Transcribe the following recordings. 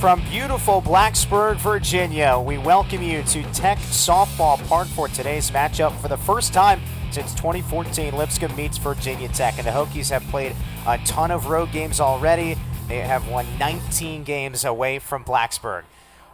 From beautiful Blacksburg, Virginia, we welcome you to Tech Softball Park for today's matchup. For the first time since 2014, Lipscomb meets Virginia Tech, and the Hokies have played a ton of road games already. They have won 19 games away from Blacksburg.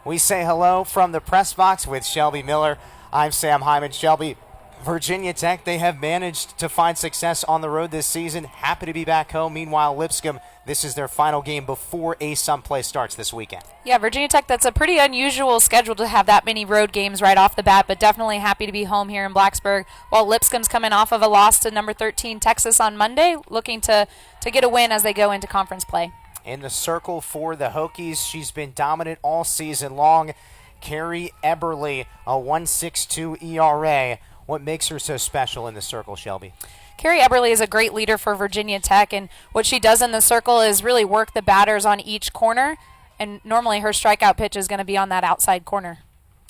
We say hello from the press box with Shelby Miller. I'm Sam Hyman. Shelby, Virginia Tech, they have managed to find success on the road this season. Happy to be back home. Meanwhile, Lipscomb, this is their final game before ASUN play starts this weekend. Yeah, Virginia Tech, that's a pretty unusual schedule to have that many road games right off the bat, but definitely happy to be home here in Blacksburg. While Lipscomb's coming off of a loss to number 13 Texas on Monday, looking to get a win as they go into conference play. In the circle for the Hokies, she's been dominant all season long. Carrie Eberly, a 1.62 ERA. What makes her so special in the circle, Shelby? Carrie Eberly is a great leader for Virginia Tech, and what she does in the circle is really work the batters on each corner, and normally her strikeout pitch is going to be on that outside corner.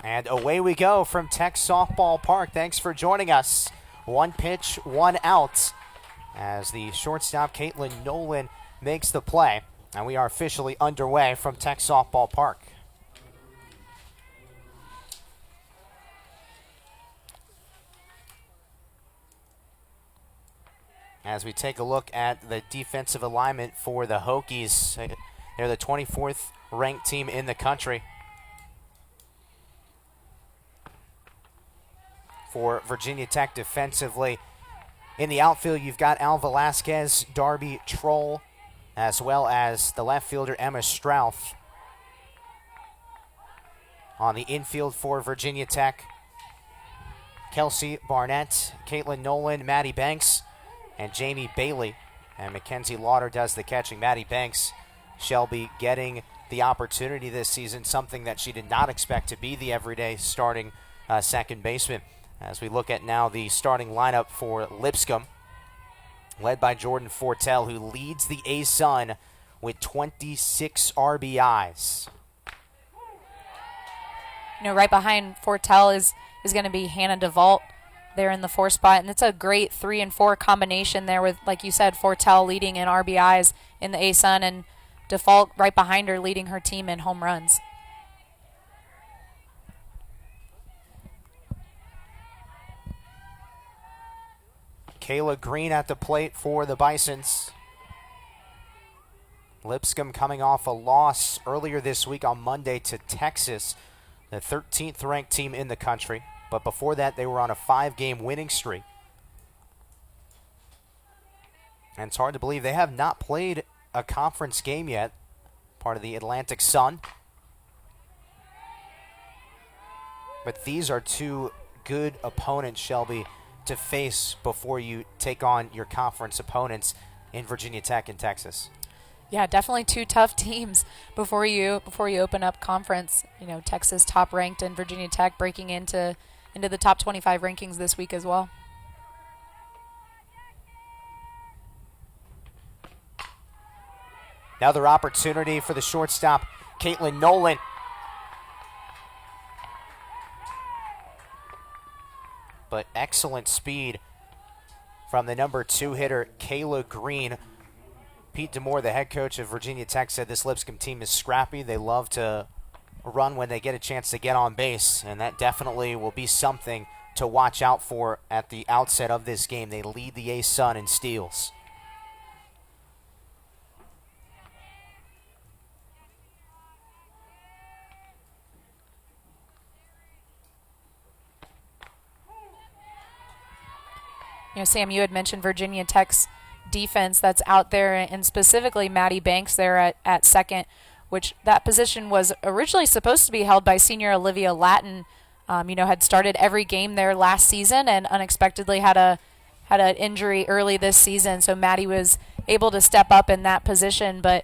And away we go from Tech Softball Park. Thanks for joining us. One pitch, one out, as the shortstop, Caitlin Nolan, makes the play. And we are officially underway from Tech Softball Park. As we take a look at the defensive alignment for the Hokies, they're the 24th ranked team in the country. For Virginia Tech defensively, in the outfield, you've got Al Velasquez, Darby Troll, as well as the left fielder Emma Strouth. On the infield for Virginia Tech, Kelsey Barnett, Caitlin Nolan, Maddie Banks, and Jamie Bailey. And Mackenzie Lauder does the catching. Maddie Banks, Shelby, getting the opportunity this season, something that she did not expect to be the everyday starting second baseman. As we look at now the starting lineup for Lipscomb, led by Jordan Fortell, who leads the ASUN with 26 RBIs. You know, right behind Fortell is going to be Hannah DeVault there in the 4 spot, and it's a great 3 and 4 combination there with, like you said, Fortell leading in RBIs in the ASUN, and DeVault right behind her leading her team in home runs. Kayla Green at the plate for the Bisons. Lipscomb coming off a loss earlier this week on Monday to Texas, the 13th ranked team in the country. But before that, they were on a 5-game winning streak. And it's hard to believe they have not played a conference game yet, part of the Atlantic Sun. But these are two good opponents, Shelby, to face before you take on your conference opponents in Virginia Tech and Texas. Yeah, definitely two tough teams before you open up conference. You know, Texas top ranked and Virginia Tech breaking into the top 25 rankings this week as well. Another opportunity for the shortstop, Caitlin Nolan. But excellent speed from the number 2 hitter, Kayla Green. Pete DeMore, the head coach of Virginia Tech, said this Lipscomb team is scrappy. They love to run when they get a chance to get on base, and that definitely will be something to watch out for at the outset of this game. They lead the ASUN in steals. You know, Sam, you had mentioned Virginia Tech's defense that's out there, and specifically Maddie Banks there at second, which that position was originally supposed to be held by senior Olivia Lattin. Had started every game there last season and unexpectedly had an injury early this season. So Maddie was able to step up in that position, but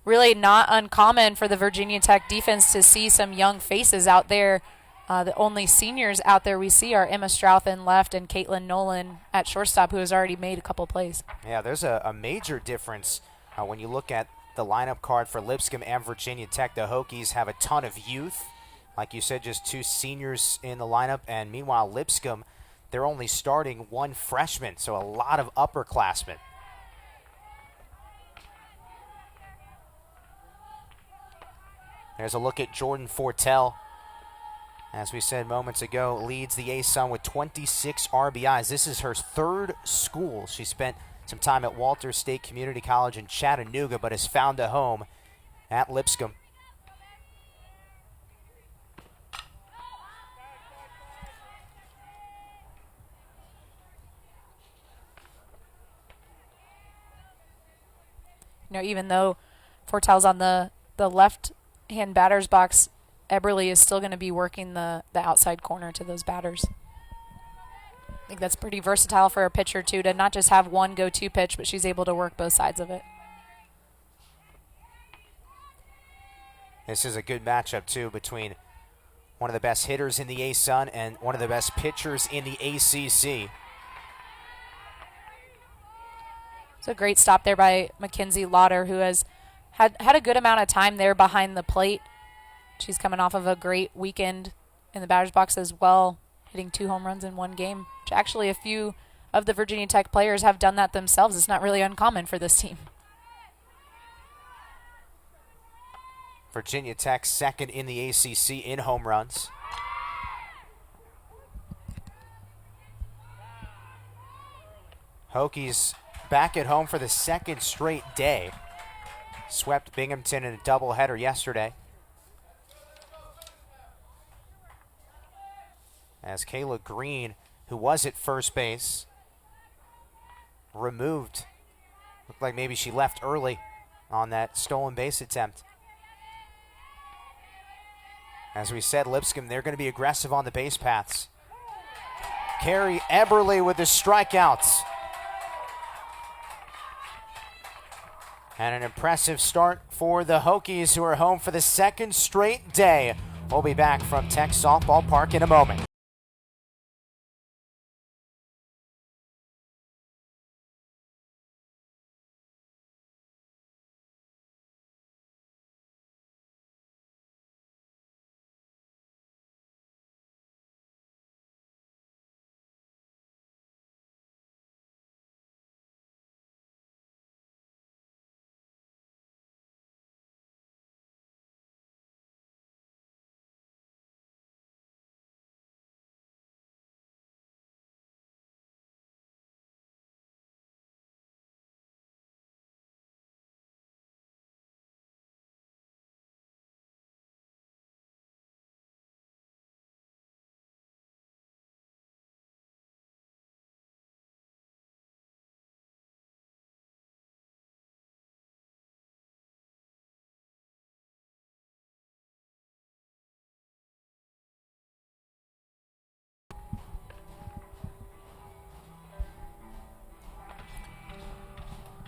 really not uncommon for the Virginia Tech defense to see some young faces out there. The only seniors out there we see are Emma Strouth in left and Caitlin Nolan at shortstop, who has already made a couple plays. Yeah, there's a major difference when you look at the lineup card for Lipscomb and Virginia Tech. The Hokies have a ton of youth. Like you said, just 2 seniors in the lineup. And meanwhile, Lipscomb, they're only starting 1 freshman, so a lot of upperclassmen. There's a look at Jordan Fortell. As we said moments ago, leads the ASUN with 26 RBIs. This is her third school. She spent some time at Walters State Community College in Chattanooga, but has found a home at Lipscomb. Even though Fortell's on the left-hand batter's box, Eberly is still going to be working the outside corner to those batters. I think that's pretty versatile for a pitcher, too, to not just have one go-to pitch, but she's able to work both sides of it. This is a good matchup, too, between one of the best hitters in the ASUN and one of the best pitchers in the ACC. It's a great stop there by Mackenzie Lauder, who has had a good amount of time there behind the plate. She's coming off of a great weekend in the batter's box as well, hitting 2 home runs in one game, which actually a few of the Virginia Tech players have done that themselves. It's not really uncommon for this team. Virginia Tech second in the ACC in home runs. Hokies back at home for the second straight day. Swept Binghamton in a doubleheader yesterday. As Kayla Green, who was at first base, removed. Looked like maybe she left early on that stolen base attempt. As we said, Lipscomb, they're going to be aggressive on the base paths. Carrie Eberly with the strikeouts. And an impressive start for the Hokies, who are home for the second straight day. We'll be back from Tech Softball Park in a moment.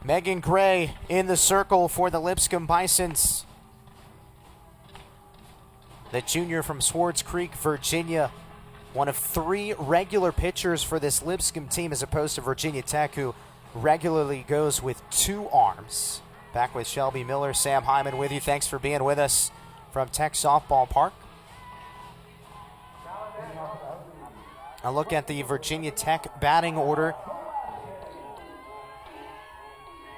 Megan Gray in the circle for the Lipscomb Bisons. The junior from Swartz Creek, Virginia. One of 3 regular pitchers for this Lipscomb team, as opposed to Virginia Tech, who regularly goes with 2 arms. Back with Shelby Miller, Sam Hyman with you. Thanks for being with us from Tech Softball Park. A look at the Virginia Tech batting order.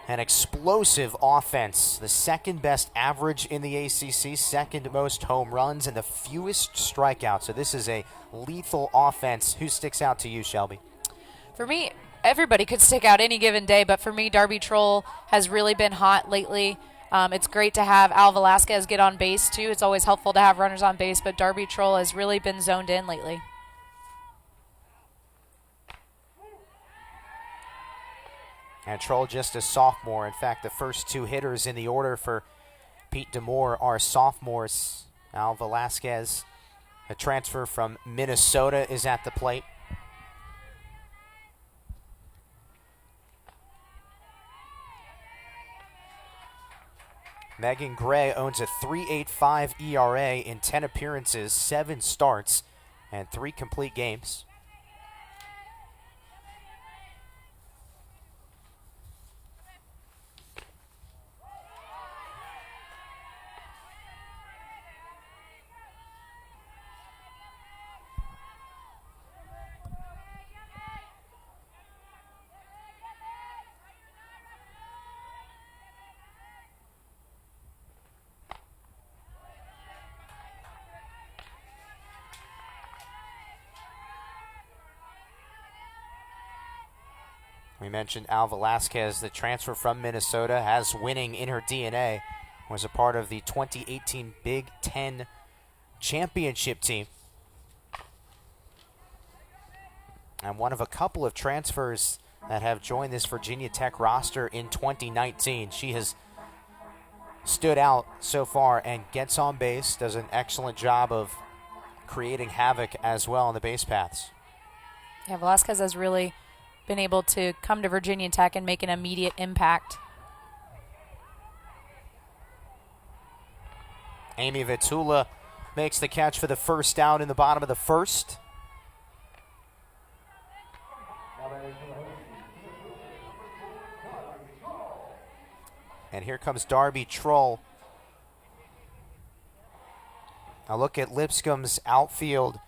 An explosive offense, the second best average in the ACC, second most home runs, and the fewest strikeouts. So this is a lethal offense. Who sticks out to you, Shelby? For me, everybody could stick out any given day, but for me, Darby Troll has really been hot lately. It's great to have Al Velasquez get on base, too. It's always helpful to have runners on base, but Darby Troll has really been zoned in lately. And Troll just a sophomore. In fact, the first 2 hitters in the order for Pete Demore are sophomores. Al Velasquez, a transfer from Minnesota, is at the plate. Megan Gray owns a 3.85 ERA in 10 appearances, 7 starts, and 3 complete games. We mentioned Al Velasquez, the transfer from Minnesota, has winning in her DNA, was a part of the 2018 Big Ten championship team. And one of a couple of transfers that have joined this Virginia Tech roster in 2019. She has stood out so far and gets on base, does an excellent job of creating havoc as well on the base paths. Yeah, Velasquez has really been able to come to Virginia Tech and make an immediate impact. Amy Vitula makes the catch for the first out in the bottom of the first. And here comes Darby Troll. Now look at Lipscomb's outfield.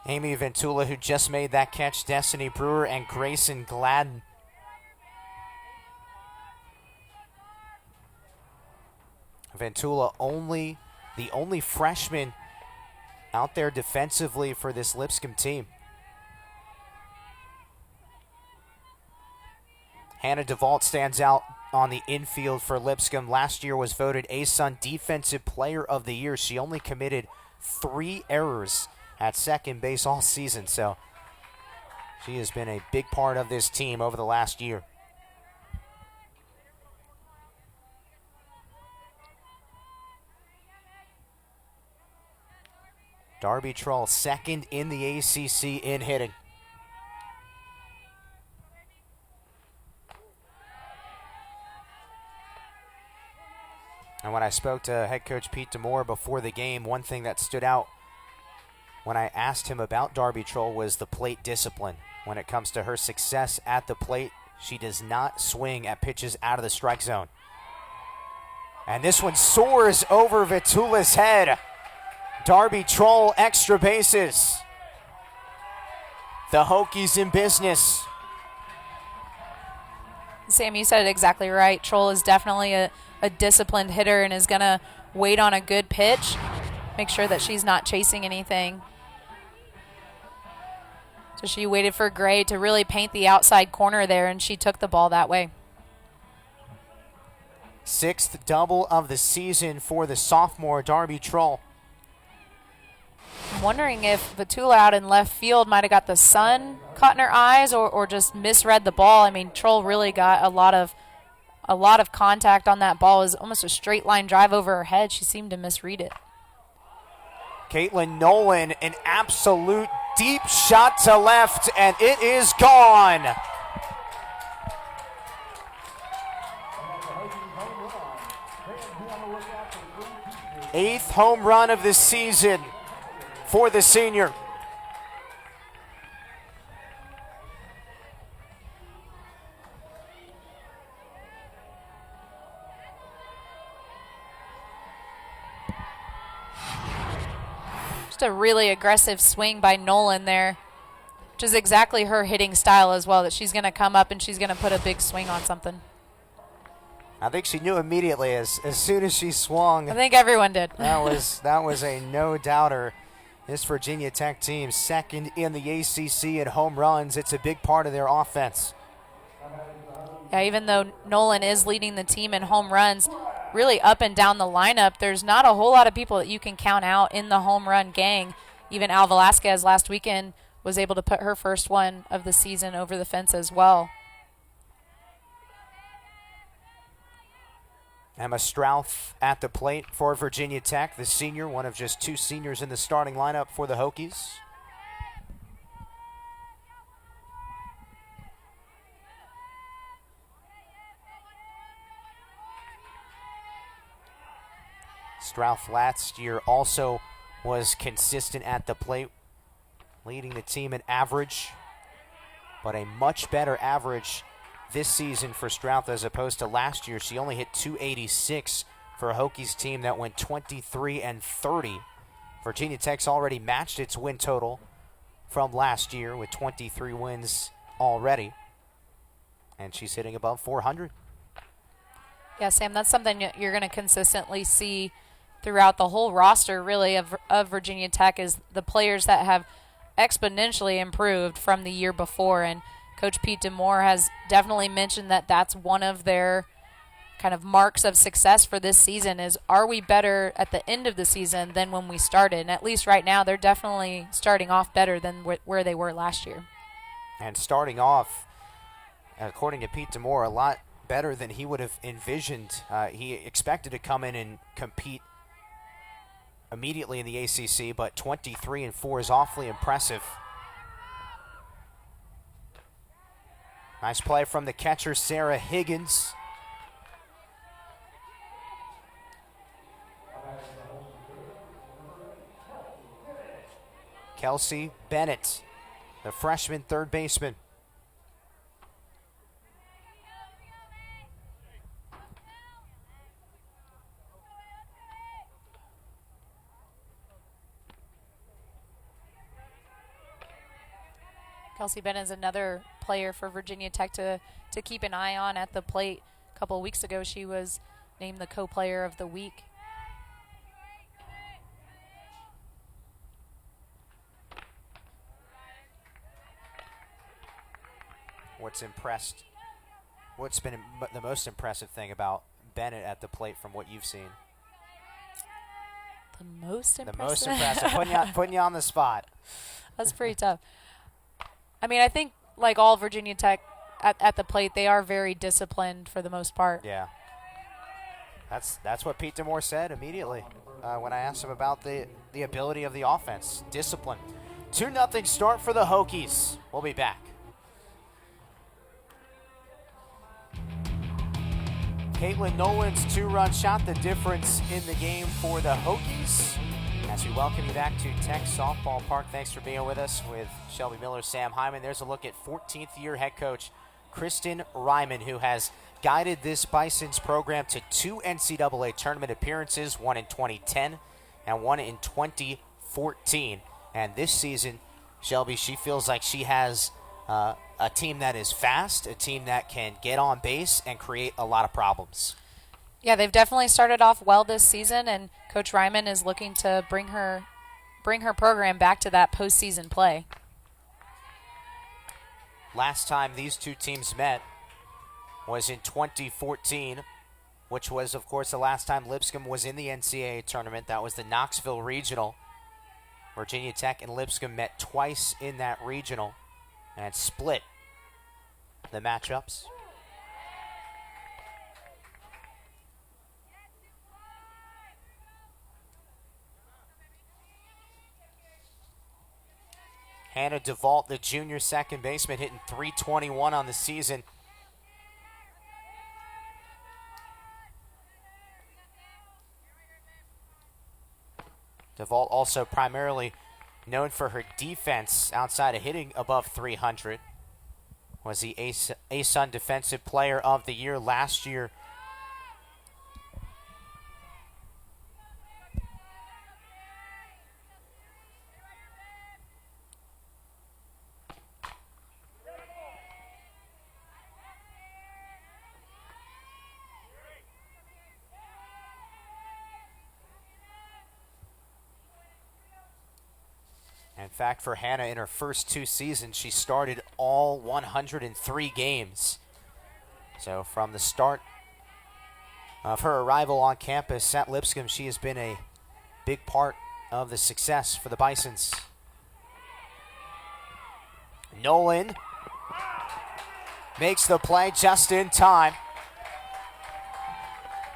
Amy Ventula, who just made that catch, Destiny Brewer, and Grayson Gladden. Ventula the only freshman out there defensively for this Lipscomb team. Hannah DeVault stands out on the infield for Lipscomb. Last year was voted ASUN Defensive Player of the Year. She only committed 3 errors at second base all season, so she has been a big part of this team over the last year. Darby Troll, second in the ACC in hitting. And when I spoke to head coach Pete DeMore before the game, one thing that stood out when I asked him about Darby Troll was the plate discipline. When it comes to her success at the plate, she does not swing at pitches out of the strike zone. And this one soars over Vitula's head. Darby Troll, extra bases. The Hokies in business. Sam, you said it exactly right. Troll is definitely a disciplined hitter and is going to wait on a good pitch, make sure that she's not chasing anything. So she waited for Gray to really paint the outside corner there, and she took the ball that way. 6th double of the season for the sophomore Darby Troll. I'm wondering if Vitula out in left field might have got the sun caught in her eyes or just misread the ball. I mean, Troll really got a lot of contact on that ball. It was almost a straight line drive over her head. She seemed to misread it. Caitlin Nolan, an absolute deep shot to left, and it is gone. Eighth home run of the season for the senior. Just a really aggressive swing by Nolan there, which is exactly her hitting style as well, that she's going to come up and she's going to put a big swing on something. I think she knew immediately as soon as she swung. I think everyone did. That was a no-doubter. This Virginia Tech team, second in the ACC in home runs. It's a big part of their offense. Yeah, even though Nolan is leading the team in home runs, really up and down the lineup, there's not a whole lot of people that you can count out in the home run gang. Even Al Velasquez last weekend was able to put her first one of the season over the fence as well. Emma Strouth at the plate for Virginia Tech, the senior, one of just 2 seniors in the starting lineup for the Hokies. Strouth last year also was consistent at the plate, leading the team in average, but a much better average this season for Strouth as opposed to last year. She only hit .286 for a Hokies team that went 23-30. Virginia Tech's already matched its win total from last year with 23 wins already, and she's hitting above 400. Yeah, Sam, that's something you're going to consistently see throughout the whole roster, really, of Virginia Tech, is the players that have exponentially improved from the year before. And Coach Pete DeMoore has definitely mentioned that that's one of their kind of marks of success for this season is, are we better at the end of the season than when we started? And at least right now, they're definitely starting off better than where they were last year. And starting off, according to Pete DeMoore, a lot better than he would have envisioned. He expected to come in and compete immediately in the ACC, but 23-4 is awfully impressive. Nice play from the catcher, Sarah Higgins. Kelsey Bennett, the freshman third baseman. Kelsey Bennett is another player for Virginia Tech to keep an eye on at the plate. A couple of weeks ago, she was named the co-player of the week. What's been the most impressive thing about Bennett at the plate from what you've seen? The most impressive? The most impressive. Putting you on the spot. That's pretty tough. I mean, I think like all Virginia Tech at the plate, they are very disciplined for the most part. Yeah. That's what Pete DeMoore said immediately when I asked him about the ability of the offense. Discipline. 2-0 start for the Hokies. We'll be back. Caitlin Nolan's 2-run shot the difference in the game for the Hokies. As we welcome you back to Tech Softball Park. Thanks for being with us with Shelby Miller, Sam Hyman. There's a look at 14th-year head coach Kristen Ryman, who has guided this Bison's program to 2 NCAA tournament appearances, one in 2010 and one in 2014. And this season, Shelby, she feels like she has a team that is fast, a team that can get on base and create a lot of problems. Yeah, they've definitely started off well this season, and Coach Ryman is looking to bring her program back to that postseason play. Last time these two teams met was in 2014, which was, of course, the last time Lipscomb was in the NCAA tournament. That was the Knoxville Regional. Virginia Tech and Lipscomb met twice in that regional and split the matchups. Hannah DeVault, the junior second baseman, hitting .321 on the season. DeVault also primarily known for her defense outside of hitting above .300. Was the ASUN Defensive Player of the Year last year. In fact, for Hannah, in her first 2 seasons, she started all 103 games. So from the start of her arrival on campus at Lipscomb, she has been a big part of the success for the Bisons. Nolan makes the play just in time.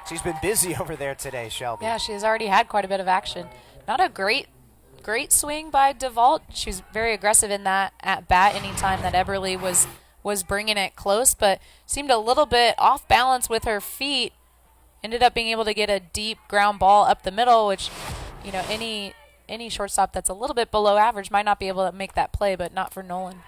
She's been busy over there today, Shelby. Yeah, she has already had quite a bit of action. Not a great swing by DeVault. She's very aggressive in that at bat anytime that Eberly was bringing it close, but seemed a little bit off balance with her feet. Ended up being able to get a deep ground ball up the middle, which, you know, any shortstop that's a little bit below average might not be able to make that play, but not for Nolan.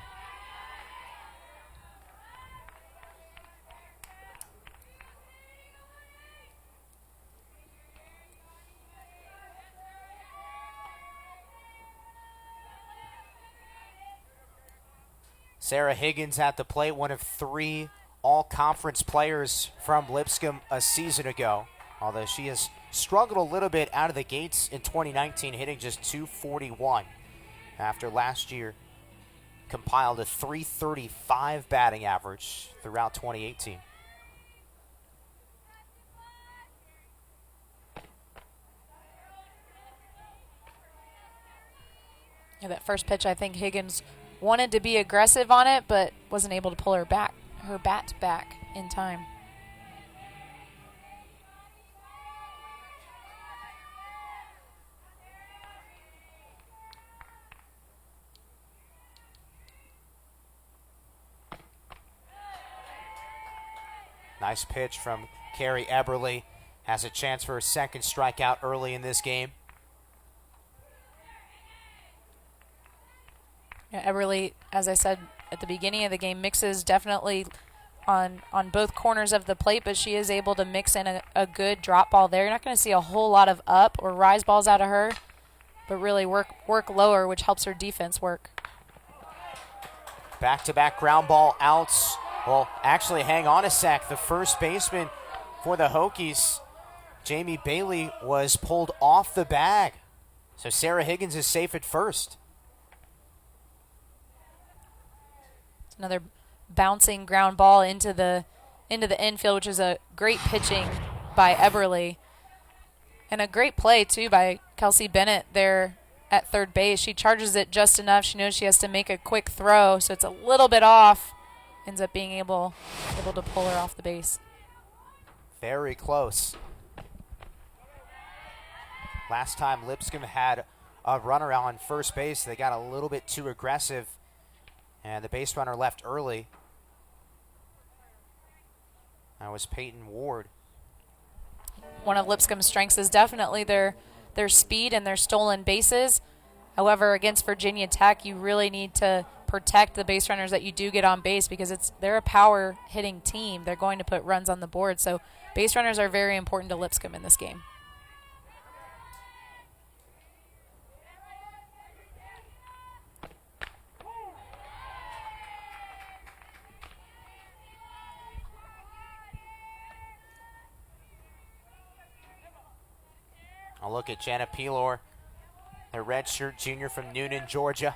Sarah Higgins at the plate, one of 3 all-conference players from Lipscomb a season ago. Although she has struggled a little bit out of the gates in 2019, hitting just .241 after last year compiled a .335 batting average throughout 2018. Yeah, that first pitch, I think Higgins wanted to be aggressive on it, but wasn't able to pull her bat back in time. Nice pitch from Carrie Eberle. Has a chance for a second strikeout early in this game. Yeah, Eberle, as I said at the beginning of the game, mixes definitely on both corners of the plate, but she is able to mix in a good drop ball there. You're not going to see a whole lot of up or rise balls out of her, but really work lower, which helps her defense work. Back-to-back ground ball outs. Well, actually, hang on a sec. The first baseman for the Hokies, Jamie Bailey, was pulled off the bag. So Sarah Higgins is safe at first. Another bouncing ground ball into the infield, which is a great pitching by Eberle. And a great play, too, by Kelsey Bennett there at third base. She charges it just enough. She knows she has to make a quick throw, so it's a little bit off. Ends up being able to pull her off the base. Very close. Last time Lipscomb had a runner on first base, they got a little bit too aggressive, and the base runner left early. That was Peyton Ward. One of Lipscomb's strengths is definitely their speed and their stolen bases. However, against Virginia Tech, you really need to protect the base runners that you do get on base because they're a power hitting team. They're going to put runs on the board. So base runners are very important to Lipscomb in this game. I'll look at Jana Pelor, the redshirt junior from Noonan, Georgia.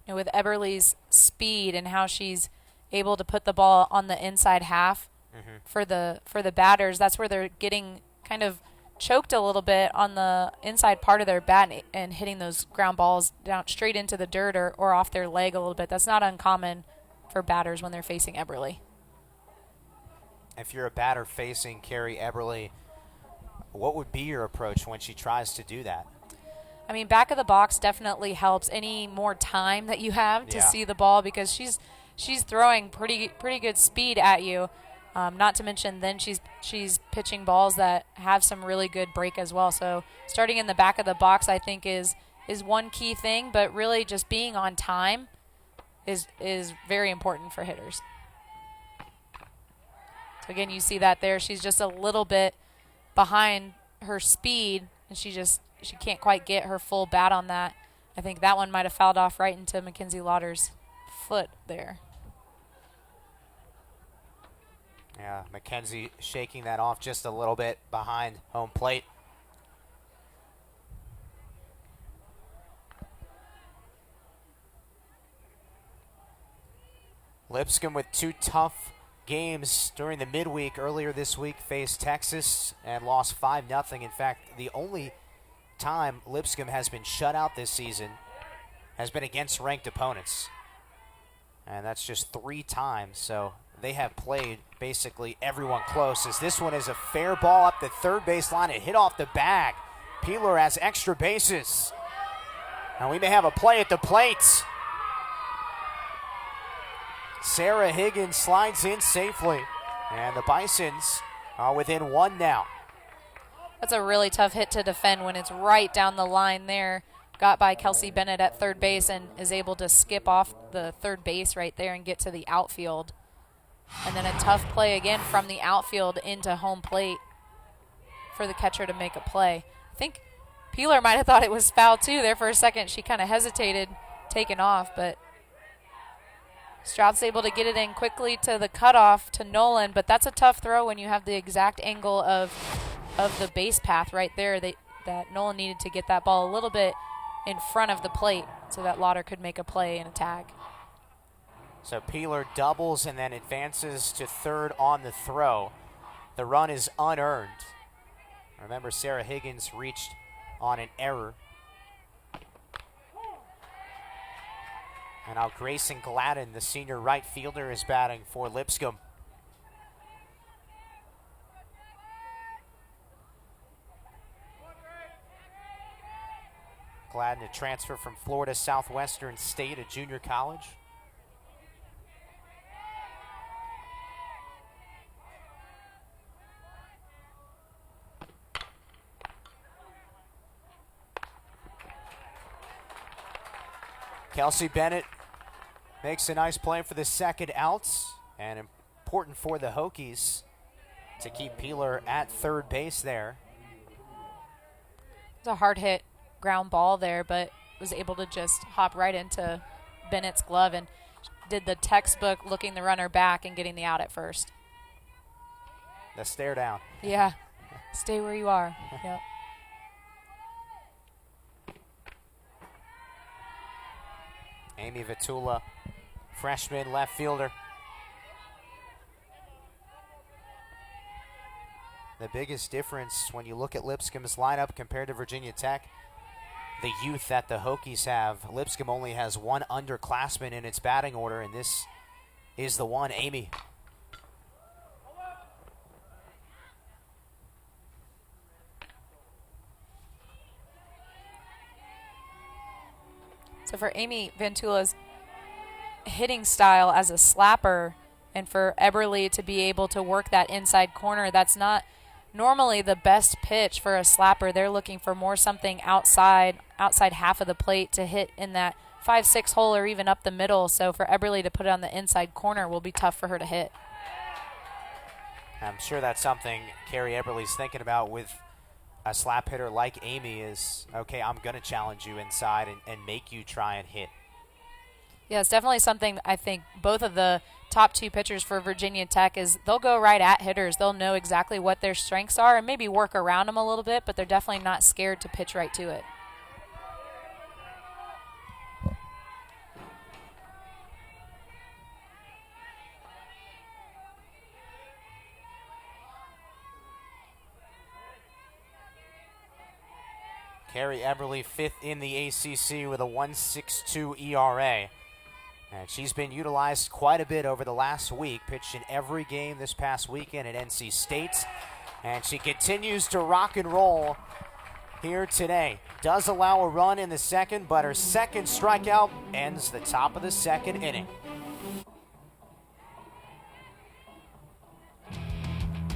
With Eberle's speed and how she's able to put the ball on the inside half for the batters, that's where they're getting kind of choked a little bit on the inside part of their bat and hitting those ground balls down straight into the dirt or off their leg a little bit. That's not uncommon for batters when they're facing Eberle. If you're a batter facing Carrie Eberle, what would be your approach when she tries to do that? I mean, back of the box definitely helps. Any more time that you have to see the ball, because she's throwing pretty good speed at you. Not to mention, then she's pitching balls that have some really good break as well. So starting in the back of the box, I think, is one key thing. But really, just being on time is very important for hitters. So again, you see that there. She's just a little bit behind her speed, and she can't quite get her full bat on that. I think that one might have fouled off right into Mackenzie Lauder's foot there. Yeah, Mackenzie shaking that off just a little bit behind home plate. Lipscomb with two tough games during the midweek earlier this week faced Texas and lost 5-0. In fact, the only time Lipscomb has been shut out this season has been against ranked opponents. And that's just 3 times. So they have played basically everyone close, as this one is a fair ball up the third base line. It hit off the bag. Peeler has extra bases. And we may have a play at the plate. Sarah Higgins slides in safely. And the Bisons are within 1 now. That's a really tough hit to defend when it's right down the line there. Got by Kelsey Bennett at third base and is able to skip off the third base right there and get to the outfield. And then a tough play again from the outfield into home plate for the catcher to make a play. I think Peeler might have thought it was foul too there for a second. She kind of hesitated taken off, but Stroud's able to get it in quickly to the cutoff to Nolan, but that's a tough throw when you have the exact angle of the base path right there. That Nolan needed to get that ball a little bit in front of the plate so that Lauder could make a play and a tag. So Peeler doubles and then advances to third on the throw. The run is unearned. Remember, Sarah Higgins reached on an error. And now Grayson Gladden, the senior right fielder, is batting for Lipscomb. Gladden, a transfer from Florida Southwestern State, a junior college. Kelsey Bennett makes a nice play for the second out, and important for the Hokies to keep Peeler at third base there. It's a hard hit ground ball there, but was able to just hop right into Bennett's glove and did the textbook looking the runner back and getting the out at first. The stare down. Yeah, stay where you are. Yep. Amy Vitula, freshman left fielder. The biggest difference when you look at Lipscomb's lineup compared to Virginia Tech, the youth that the Hokies have. Lipscomb only has one underclassman in its batting order, and this is the one, Amy. So for Amy Ventula's hitting style as a slapper, and for Eberly to be able to work that inside corner, that's not normally the best pitch for a slapper. They're looking for more something outside half of the plate to hit in that 5-6 hole or even up the middle. So for Eberly to put it on the inside corner will be tough for her to hit. I'm sure that's something Carrie Eberly's thinking about with a slap hitter like Amy is, okay, I'm going to challenge you inside and make you try and hit. Yeah, it's definitely something I think both of the top two pitchers for Virginia Tech is they'll go right at hitters. They'll know exactly what their strengths are and maybe work around them a little bit, but they're definitely not scared to pitch right to it. Carrie Eberly, fifth in the ACC with a 1.62 ERA. And she's been utilized quite a bit over the last week, pitched in every game this past weekend at NC State. And she continues to rock and roll here today. Does allow a run in the second, but her second strikeout ends the top of the second inning.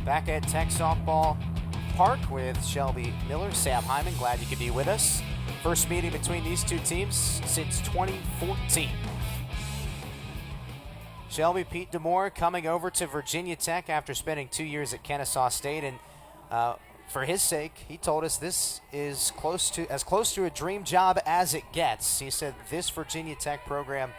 Back at Tech Softball Park with Shelby Miller, Sam Hyman. Glad you could be with us. First meeting between these two teams since 2014. Shelby, Pete Demore coming over to Virginia Tech after spending 2 years at Kennesaw State, and for his sake, he told us this is as close to a dream job as it gets. He said this Virginia Tech program,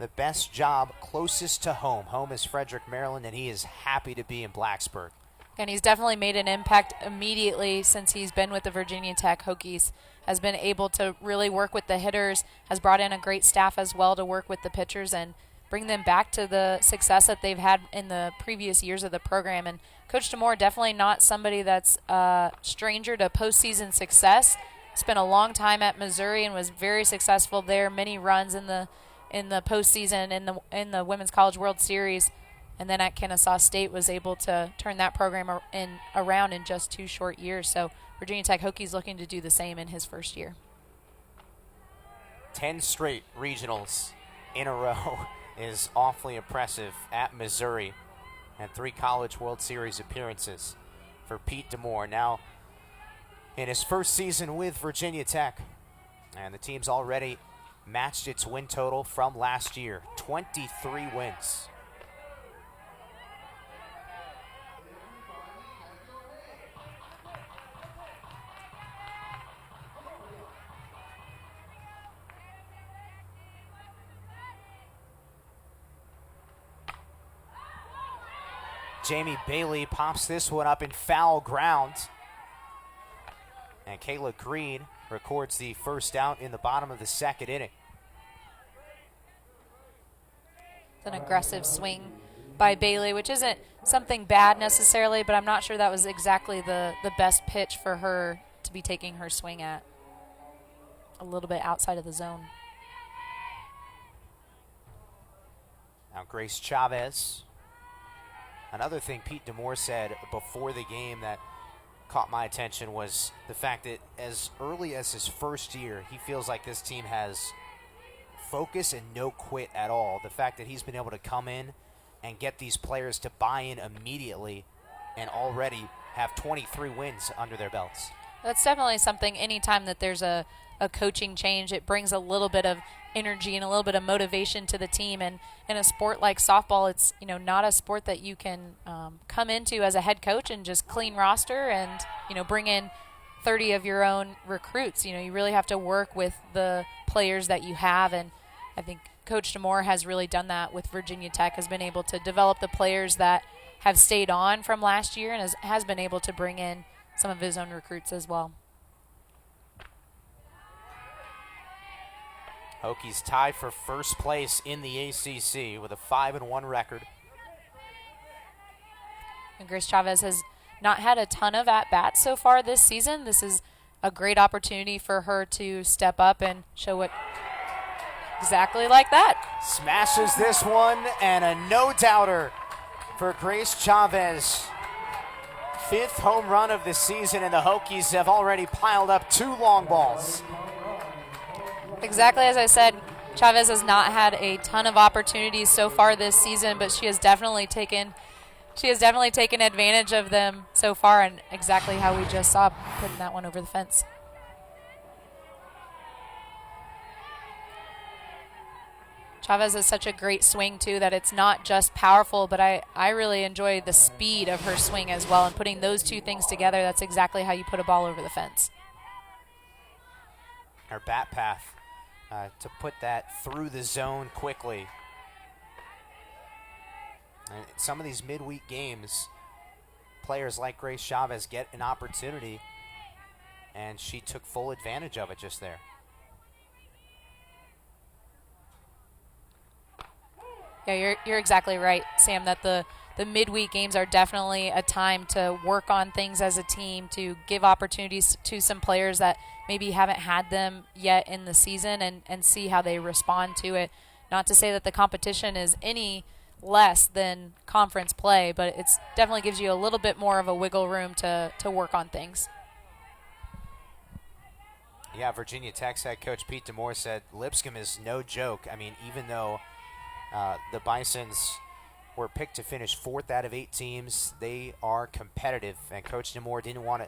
the best job closest to home. Home is Frederick, Maryland, and he is happy to be in Blacksburg. And he's definitely made an impact immediately since he's been with the Virginia Tech Hokies. Has been able to really work with the hitters, has brought in a great staff as well to work with the pitchers and bring them back to the success that they've had in the previous years of the program. And Coach Demore, definitely not somebody that's a stranger to postseason success. Spent a long time at Missouri and was very successful there. Many runs in the postseason in the Women's College World Series. And then at Kennesaw State was able to turn that program around in just 2 short years. So Virginia Tech Hokies looking to do the same in his first year. 10 straight regionals in a row is awfully impressive at Missouri, and 3 College World Series appearances for Pete Demore. Now in his first season with Virginia Tech, and the team's already matched its win total from last year, 23 wins. Jamie Bailey pops this one up in foul ground. And Kayla Green records the first out in the bottom of the second inning. It's an aggressive swing by Bailey, which isn't something bad necessarily, but I'm not sure that was exactly the best pitch for her to be taking her swing at. A little bit outside of the zone. Now Grace Chavez. Another thing Pete Demore said before the game that caught my attention was the fact that as early as his first year, he feels like this team has focus and no quit at all. The fact that he's been able to come in and get these players to buy in immediately and already have 23 wins under their belts. That's definitely something. Anytime that there's a coaching change, it brings a little bit of energy and a little bit of motivation to the team. And in a sport like softball, it's not a sport that you can come into as a head coach and just clean roster and bring in 30 of your own recruits. You really have to work with the players that you have, and I think Coach Demore has really done that with Virginia Tech, has been able to develop the players that have stayed on from last year and has been able to bring in some of his own recruits as well. Hokies tie for first place in the ACC with a 5-1 record. And Grace Chavez has not had a ton of at-bats so far this season. This is a great opportunity for her to step up and show what exactly like that. Smashes this one, and a no-doubter for Grace Chavez. 5th home run of the season, and the Hokies have already piled up 2 long balls. Exactly as I said, Chavez has not had a ton of opportunities so far this season, but she has definitely taken advantage of them so far, and exactly how we just saw, putting that one over the fence. Chavez has such a great swing, too, that it's not just powerful, but I really enjoy the speed of her swing as well, and putting those two things together, that's exactly how you put a ball over the fence. Her bat path to put that through the zone quickly. And some of these midweek games, players like Grace Chavez get an opportunity, and she took full advantage of it just there. Yeah, you're exactly right, Sam, that the midweek games are definitely a time to work on things as a team, to give opportunities to some players that maybe haven't had them yet in the season, and see how they respond to it. Not to say that the competition is any less than conference play, but it definitely gives you a little bit more of a wiggle room to work on things. Yeah, Virginia Tech's head coach Pete Demore said Lipscomb is no joke. I mean, even though the Bisons were picked to finish 4th out of 8 teams, they are competitive, and Coach Demore didn't want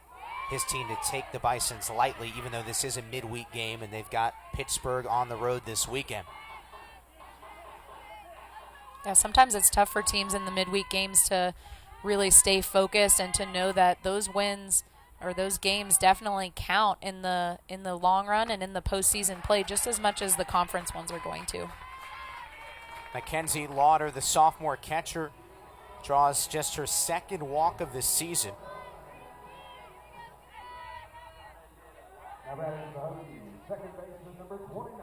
his team to take the Bisons lightly, even though this is a midweek game and they've got Pittsburgh on the road this weekend. Yeah, sometimes it's tough for teams in the midweek games to really stay focused and to know that those wins or those games definitely count in the long run and in the postseason play just as much as the conference ones are going to. Mackenzie Lauder, the sophomore catcher, draws just her 2nd walk of the season. Now batting the second baseman, number 29,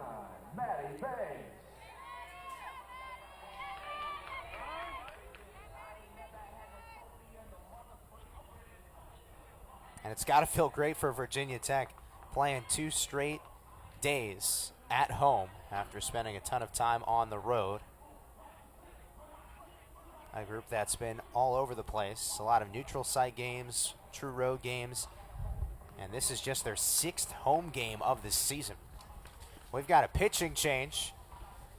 Maddie Banks. And it's got to feel great for Virginia Tech, playing 2 straight days at home after spending a ton of time on the road. A group that's been all over the place. A lot of neutral site games, true road games, and this is just their 6th home game of the season. We've got a pitching change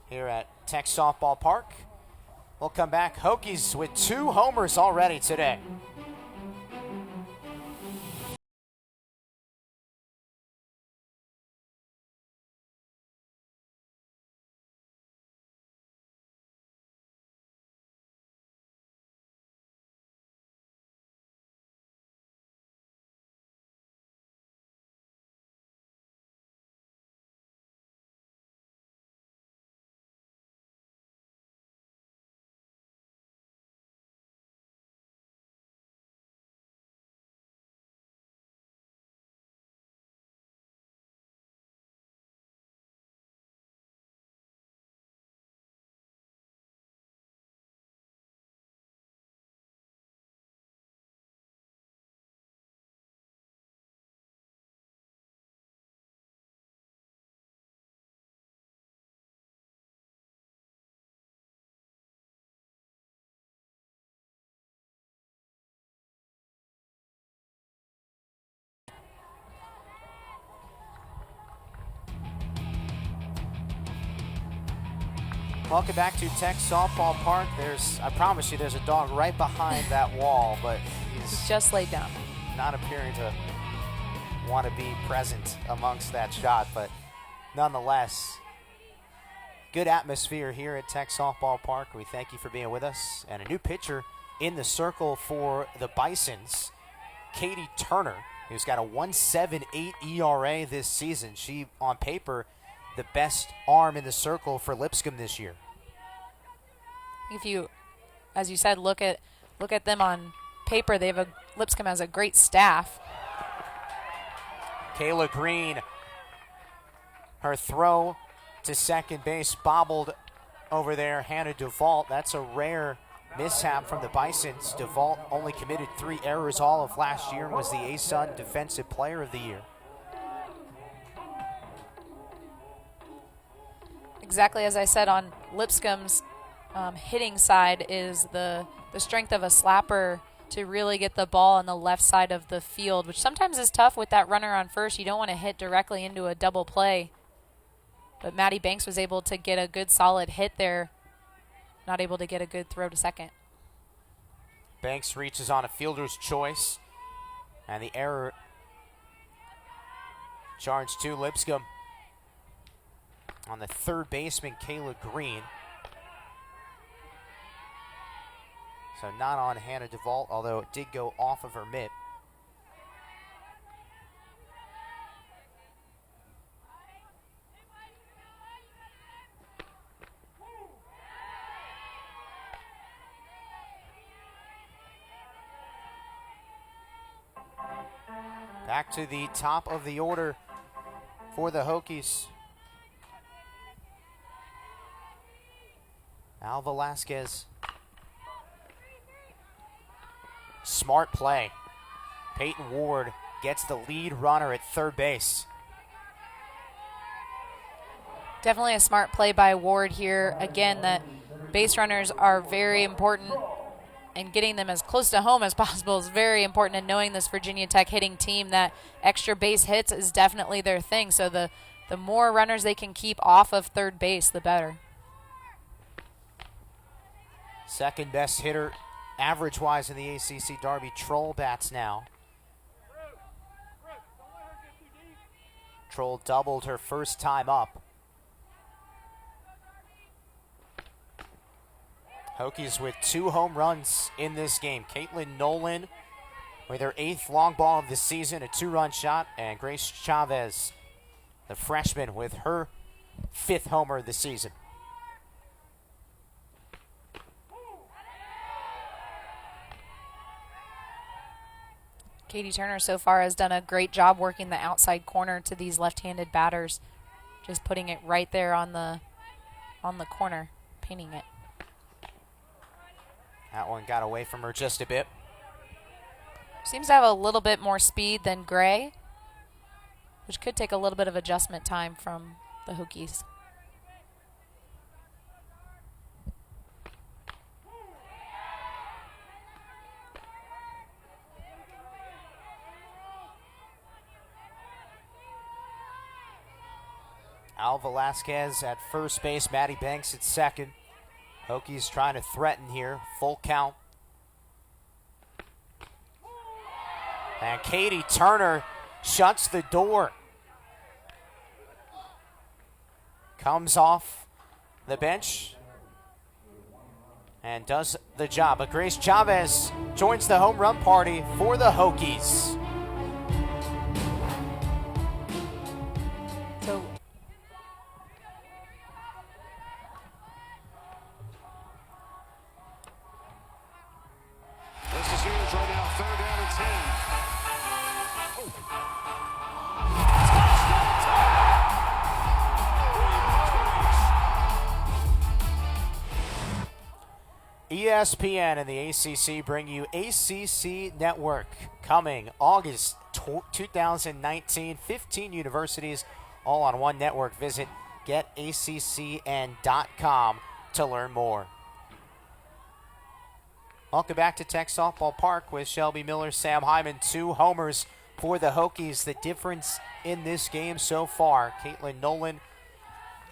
here at Tech Softball Park. We'll come back. Hokies with 2 homers already today. Welcome back to Tech Softball Park. I promise you, there's a dog right behind that wall, but He's just laid down. not appearing to want to be present amongst that shot, but nonetheless, good atmosphere here at Tech Softball Park. We thank you for being with us. And a new pitcher in the circle for the Bisons, Katie Turner, who's got a 1.78 ERA this season. She, on paper, the best arm in the circle for Lipscomb this year. If you, as you said, look at them on paper, Lipscomb has a great staff. Kayla Green, her throw to second base bobbled over there. Hannah DeVault, that's a rare mishap from the Bisons. DeVault only committed 3 errors all of last year and was the ASUN Defensive Player of the Year. Exactly as I said, on Lipscomb's hitting side is the strength of a slapper to really get the ball on the left side of the field, which sometimes is tough with that runner on first. You don't want to hit directly into a double play. But Maddie Banks was able to get a good solid hit there, not able to get a good throw to second. Banks reaches on a fielder's choice, and the error charged to Lipscomb on the third baseman, Kayla Green. So not on Hannah DeVault, although it did go off of her mitt. Back to the top of the order for the Hokies. Al Velasquez. Smart play. Peyton Ward gets the lead runner at third base. Definitely a smart play by Ward here. Again, the base runners are very important, and getting them as close to home as possible is very important. And knowing this Virginia Tech hitting team, that extra base hits is definitely their thing. So the more runners they can keep off of third base, the better. Second best hitter average-wise in the ACC, Darby Troll bats now. Troll doubled her first time up. Hokies with 2 home runs in this game. Caitlin Nolan with her 8th long ball of the season, a 2-run shot, and Grace Chavez, the freshman, with her 5th homer of the season. Katie Turner so far has done a great job working the outside corner to these left-handed batters, just putting it right there on the corner, painting it. That one got away from her just a bit. Seems to have a little bit more speed than Gray, which could take a little bit of adjustment time from the Hokies. Al Velasquez at first base, Maddie Banks at second. Hokies trying to threaten here, full count. And Katie Turner shuts the door. Comes off the bench and does the job. But Grace Chavez joins the home run party for the Hokies. So This is yours right now, 3rd down and 10. ESPN and the ACC bring you ACC Network coming August 2019. 15 universities all on one network. Visit getaccn.com to learn more. Welcome back to Tech Softball Park with Shelby Miller, Sam Hyman. 2 homers for the Hokies. The difference in this game so far, Caitlin Nolan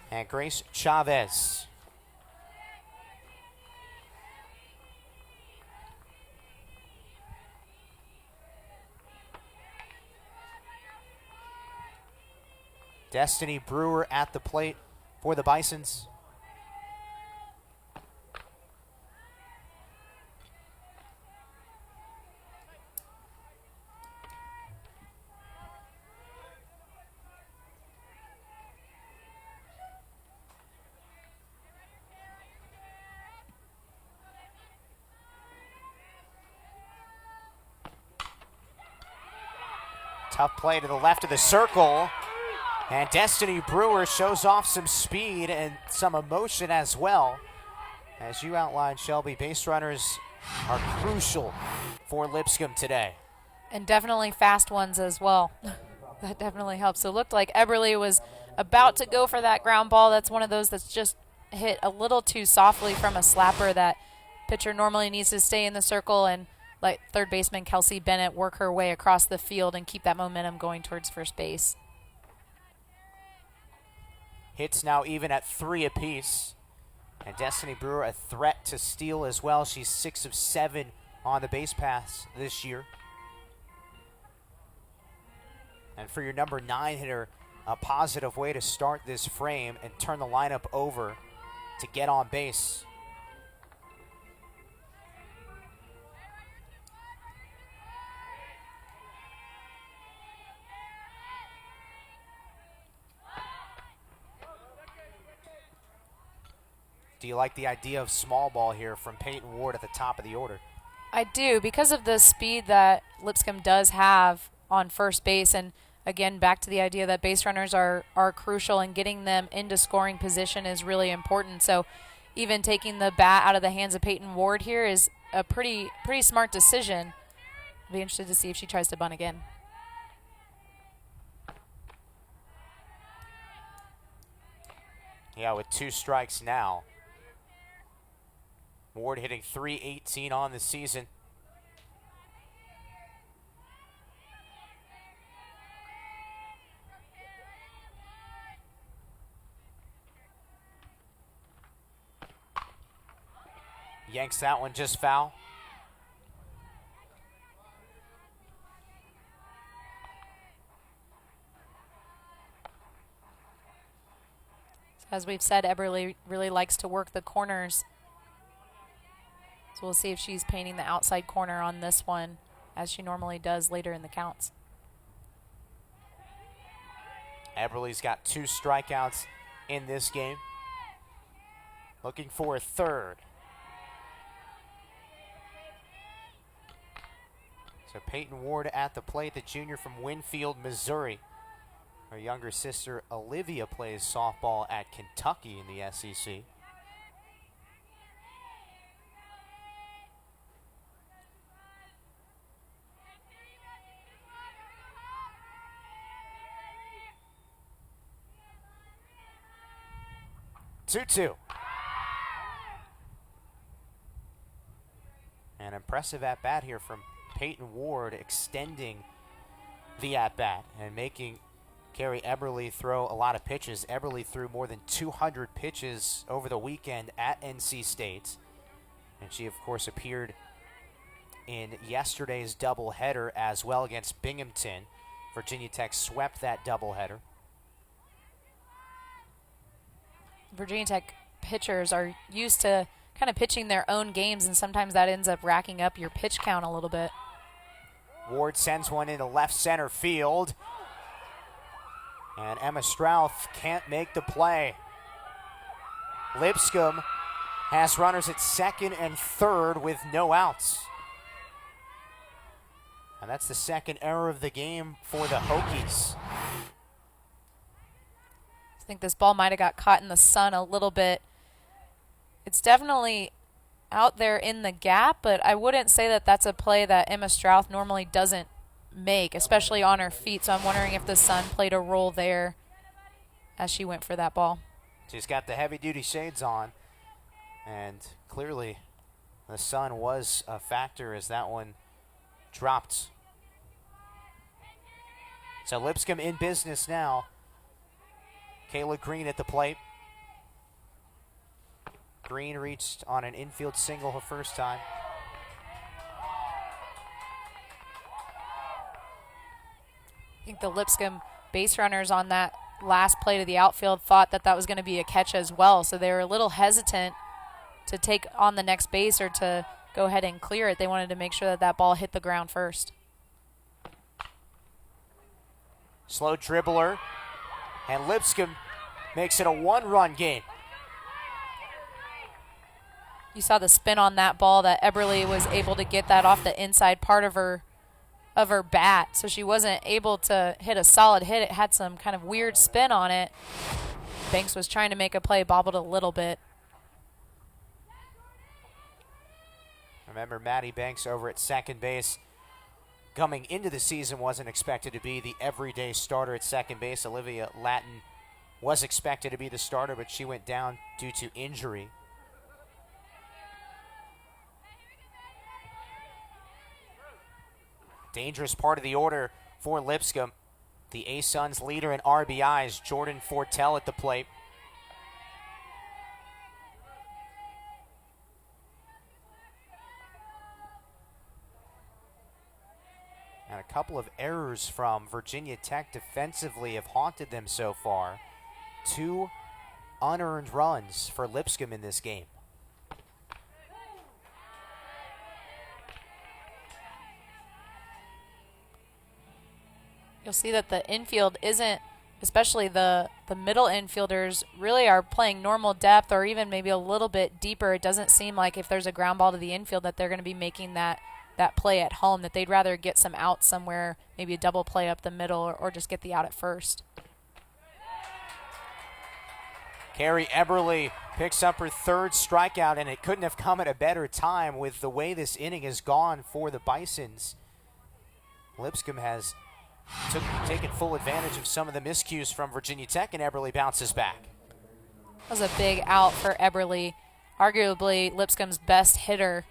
and Grace Chavez. Destiny Brewer at the plate for the Bisons. Tough play to the left of the circle. And Destiny Brewer shows off some speed and some emotion as well. As you outlined, Shelby, base runners are crucial for Lipscomb today. And definitely fast ones as well. That definitely helps. So it looked like Eberly was about to go for that ground ball. That's one of those that's just hit a little too softly from a slapper. That pitcher normally needs to stay in the circle and let third baseman Kelsey Bennett work her way across the field and keep that momentum going towards first base. Hits now even at 3 apiece. And Destiny Brewer a threat to steal as well. She's 6 of 7 on the base paths this year. And for your number 9 hitter, a positive way to start this frame and turn the lineup over to get on base. Do you like the idea of small ball here from Peyton Ward at the top of the order? I do, because of the speed that Lipscomb does have on first base. And again, back to the idea that base runners are crucial, and getting them into scoring position is really important. So even taking the bat out of the hands of Peyton Ward here is a pretty smart decision. I'll be interested to see if she tries to bunt again. Yeah, with 2 strikes now. Ward hitting .318 on the season. Yanks that one just foul. As we've said, Eberly really likes to work the corners. So we'll see if she's painting the outside corner on this one, as she normally does later in the counts. Eberly's got 2 strikeouts in this game. Looking for a third. So Peyton Ward at the plate, the junior from Winfield, Missouri. Her younger sister Olivia plays softball at Kentucky in the SEC. Two. An impressive at-bat here from Peyton Ward, extending the at-bat and making Carrie Eberly throw a lot of pitches. Eberly threw more than 200 pitches over the weekend at NC State. And she, of course, appeared in yesterday's doubleheader as well against Binghamton. Virginia Tech swept that doubleheader. Virginia Tech pitchers are used to kind of pitching their own games, and sometimes that ends up racking up your pitch count a little bit. Ward sends one into left center field. And Emma Strouth can't make the play. Lipscomb has runners at second and third with no outs. And that's the second error of the game for the Hokies. I think this ball might have got caught in the sun a little bit. It's definitely out there in the gap, but I wouldn't say that that's a play that Emma Strouth normally doesn't make, especially on her feet. So I'm wondering if the sun played a role there as she went for that ball. She's got the heavy-duty shades on, and clearly the sun was a factor as that one dropped. So Lipscomb in business now. Kayla Green at the plate. Green reached on an infield single her first time. I think the Lipscomb base runners on that last play to the outfield thought that that was going to be a catch as well. So they were a little hesitant to take on the next base or to go ahead and clear it. They wanted to make sure that that ball hit the ground first. Slow dribbler, and Lipscomb makes it a one-run game. You saw the spin on that ball that Eberle was able to get that off the inside part of her bat, so she wasn't able to hit a solid hit. It had some kind of weird spin on it. Banks was trying to make a play, bobbled a little bit. Remember, Maddie Banks over at second base coming into the season wasn't expected to be the everyday starter at second base. Olivia Lattin was expected to be the starter, but she went down due to injury. Dangerous part of the order for Lipscomb. The A-Suns leader in RBIs, Jordan Fortell at the plate. And a couple of errors from Virginia Tech defensively have haunted them so far. 2 unearned runs for Lipscomb in this game. You'll see that the infield isn't, especially the middle infielders, really are playing normal depth or even maybe a little bit deeper. It doesn't seem like if there's a ground ball to the infield that they're going to be making that play at home, that they'd rather get some out somewhere, maybe a double play up the middle or just get the out at first. Carrie Eberle picks up her 3rd strikeout, and it couldn't have come at a better time with the way this inning has gone for the Bisons. Lipscomb has taken full advantage of some of the miscues from Virginia Tech, and Eberle bounces back. That was a big out for Eberle, arguably Lipscomb's best hitter,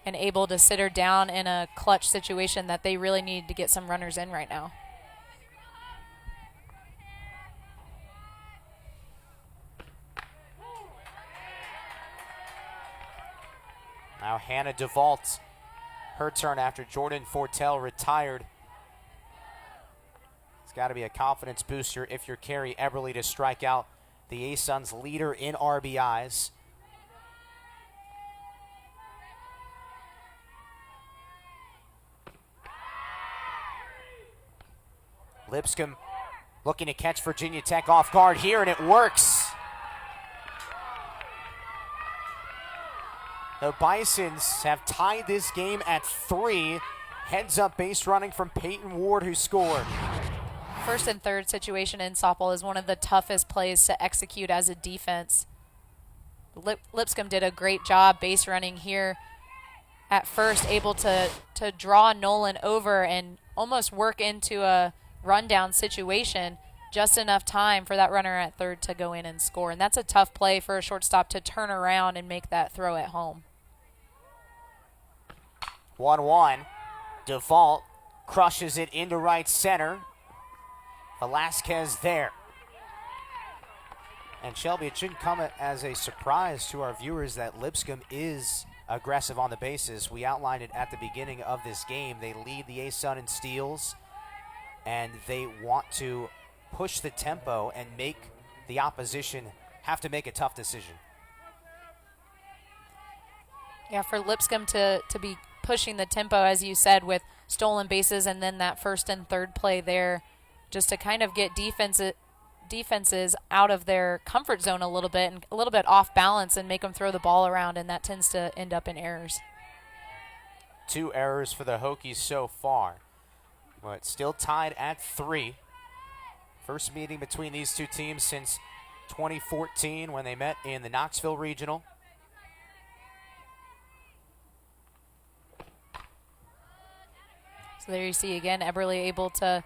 and able to sit her down in a clutch situation that they really need to get some runners in right now. Now Hannah DeVault, her turn after Jordan Fortell retired. It's got to be a confidence booster if you're Carrie Eberle to strike out the A-Suns leader in RBIs. Lipscomb looking to catch Virginia Tech off guard here, and it works. The Bisons have tied this game at 3. Heads up base running from Peyton Ward, who scored. First and third situation in softball is one of the toughest plays to execute as a defense. Lipscomb did a great job base running here at first, able to draw Nolan over and almost work into a rundown situation, just enough time for that runner at third to go in and score. And that's a tough play for a shortstop to turn around and make that throw at home. 1-1. DeVault crushes it into right center. Velasquez there. And Shelby, it shouldn't come as a surprise to our viewers that Lipscomb is aggressive on the bases. We outlined it at the beginning of this game. They lead the A-Sun in steals, and they want to push the tempo and make the opposition have to make a tough decision. Yeah, for Lipscomb to be pushing the tempo, as you said, with stolen bases and then that first and third play there, just to kind of get defenses out of their comfort zone a little bit and a little bit off balance and make them throw the ball around, and that tends to end up in errors. 2 errors for the Hokies so far, but still tied at 3. First meeting between these two teams since 2014 when they met in the Knoxville Regional. So there you see again, Eberle able to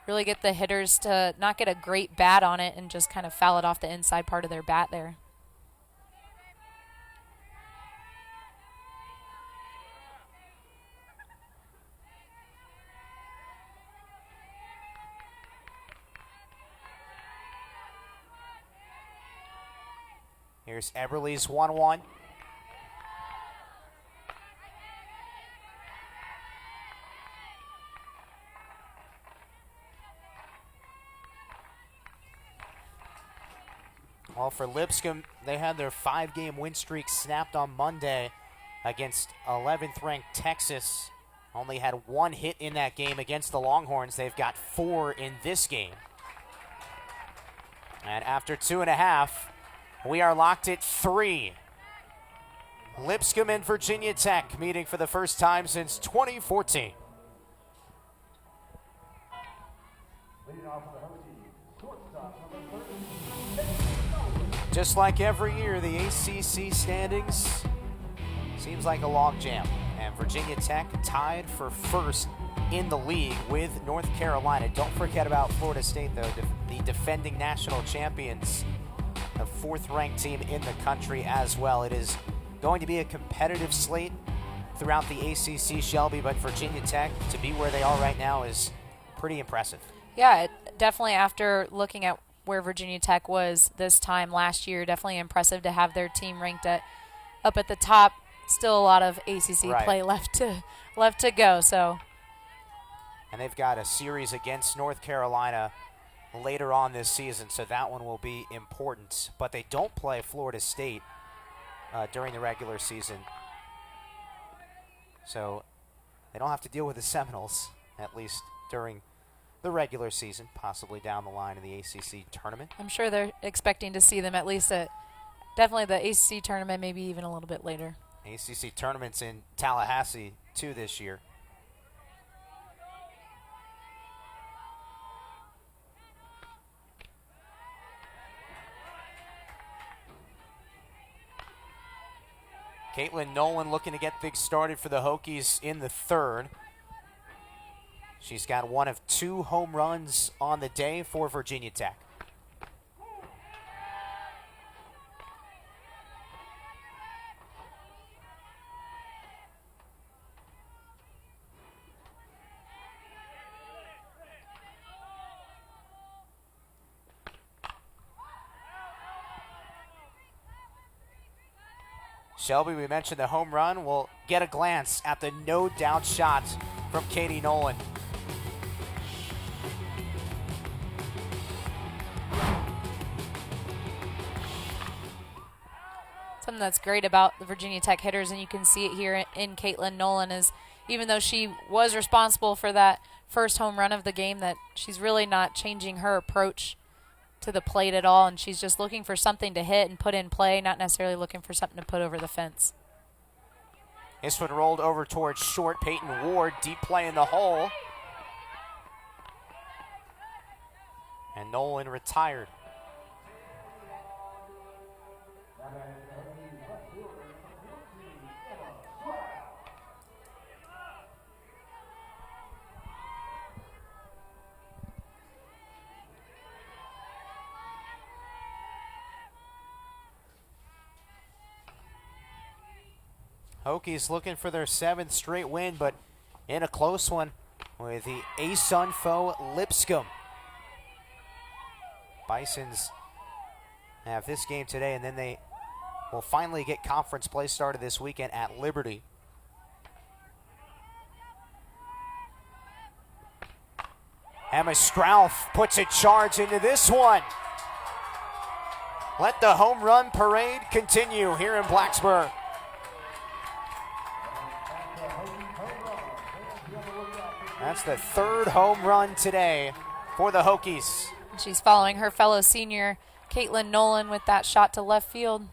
really get the hitters to not get a great bat on it and just kind of foul it off the inside part of their bat there. Here's Eberle's 1-1. Well, for Lipscomb, they had their 5-game win streak snapped on Monday against 11th-ranked Texas. Only had 1 hit in that game against the Longhorns. They've got 4 in this game. And after 2.5, we are locked at 3. Lipscomb and Virginia Tech meeting for the first time since 2014. Leading off for the Hokies, shortstop number 13. Just like every year, the ACC standings seems like a logjam. And Virginia Tech tied for first in the league with North Carolina. Don't forget about Florida State, though, the defending national champions, the 4th-ranked team in the country as well. It is going to be a competitive slate throughout the ACC, Shelby, but Virginia Tech, to be where they are right now, is pretty impressive. Yeah, definitely after looking at where Virginia Tech was this time last year, definitely impressive to have their team ranked up at the top. Still a lot of ACC play left to go. So, and they've got a series against North Carolina later on this season, so that one will be important. But they don't play Florida State during the regular season, so they don't have to deal with the Seminoles, at least during the regular season, possibly down the line in the ACC tournament. I'm sure they're expecting to see them at least at definitely the ACC tournament, maybe even a little bit later. ACC tournaments in Tallahassee, too, this year. Caitlin Nolan looking to get things started for the Hokies in the 3rd. She's got 1 of 2 home runs on the day for Virginia Tech. Shelby, we mentioned the home run. We'll get a glance at the no-doubt shot from Katie Nolan. Something that's great about the Virginia Tech hitters, and you can see it here in Caitlin Nolan, is even though she was responsible for that first home run of the game, that she's really not changing her approach to the plate at all, and she's just looking for something to hit and put in play, not necessarily looking for something to put over the fence. This one rolled over towards short. Peyton Ward, deep play in the hole. And Nolan retired. Hokies looking for their 7th straight win, but in a close one with the ASUN foe Lipscomb. Bisons have this game today, and then they will finally get conference play started this weekend at Liberty. Emma Strouth puts a charge into this one. Let the home run parade continue here in Blacksburg. That's the 3rd home run today for the Hokies. She's following her fellow senior, Caitlin Nolan, with that shot to left field.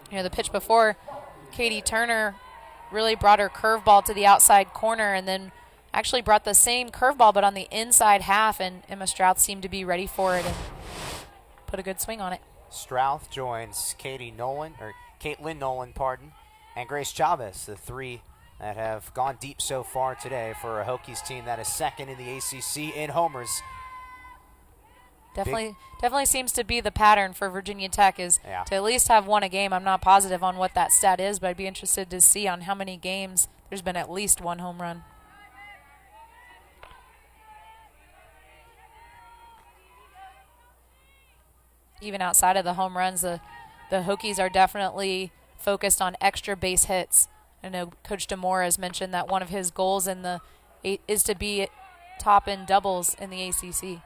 You know, the pitch before, Katie Turner really brought her curveball to the outside corner and then actually brought the same curveball but on the inside half, and Emma Strouth seemed to be ready for it and put a good swing on it. Strouth joins Caitlin Nolan, and Grace Chavez, the 3 that have gone deep so far today for a Hokies team that is 2nd in the ACC in homers. Definitely seems to be the pattern for Virginia Tech is to at least have 1 a game. I'm not positive on what that stat is, but I'd be interested to see on how many games there's been at least 1 home run. Even outside of the home runs, the Hokies are definitely focused on extra base hits. I know Coach DeMore has mentioned that one of his goals in the is to be top in doubles in the ACC.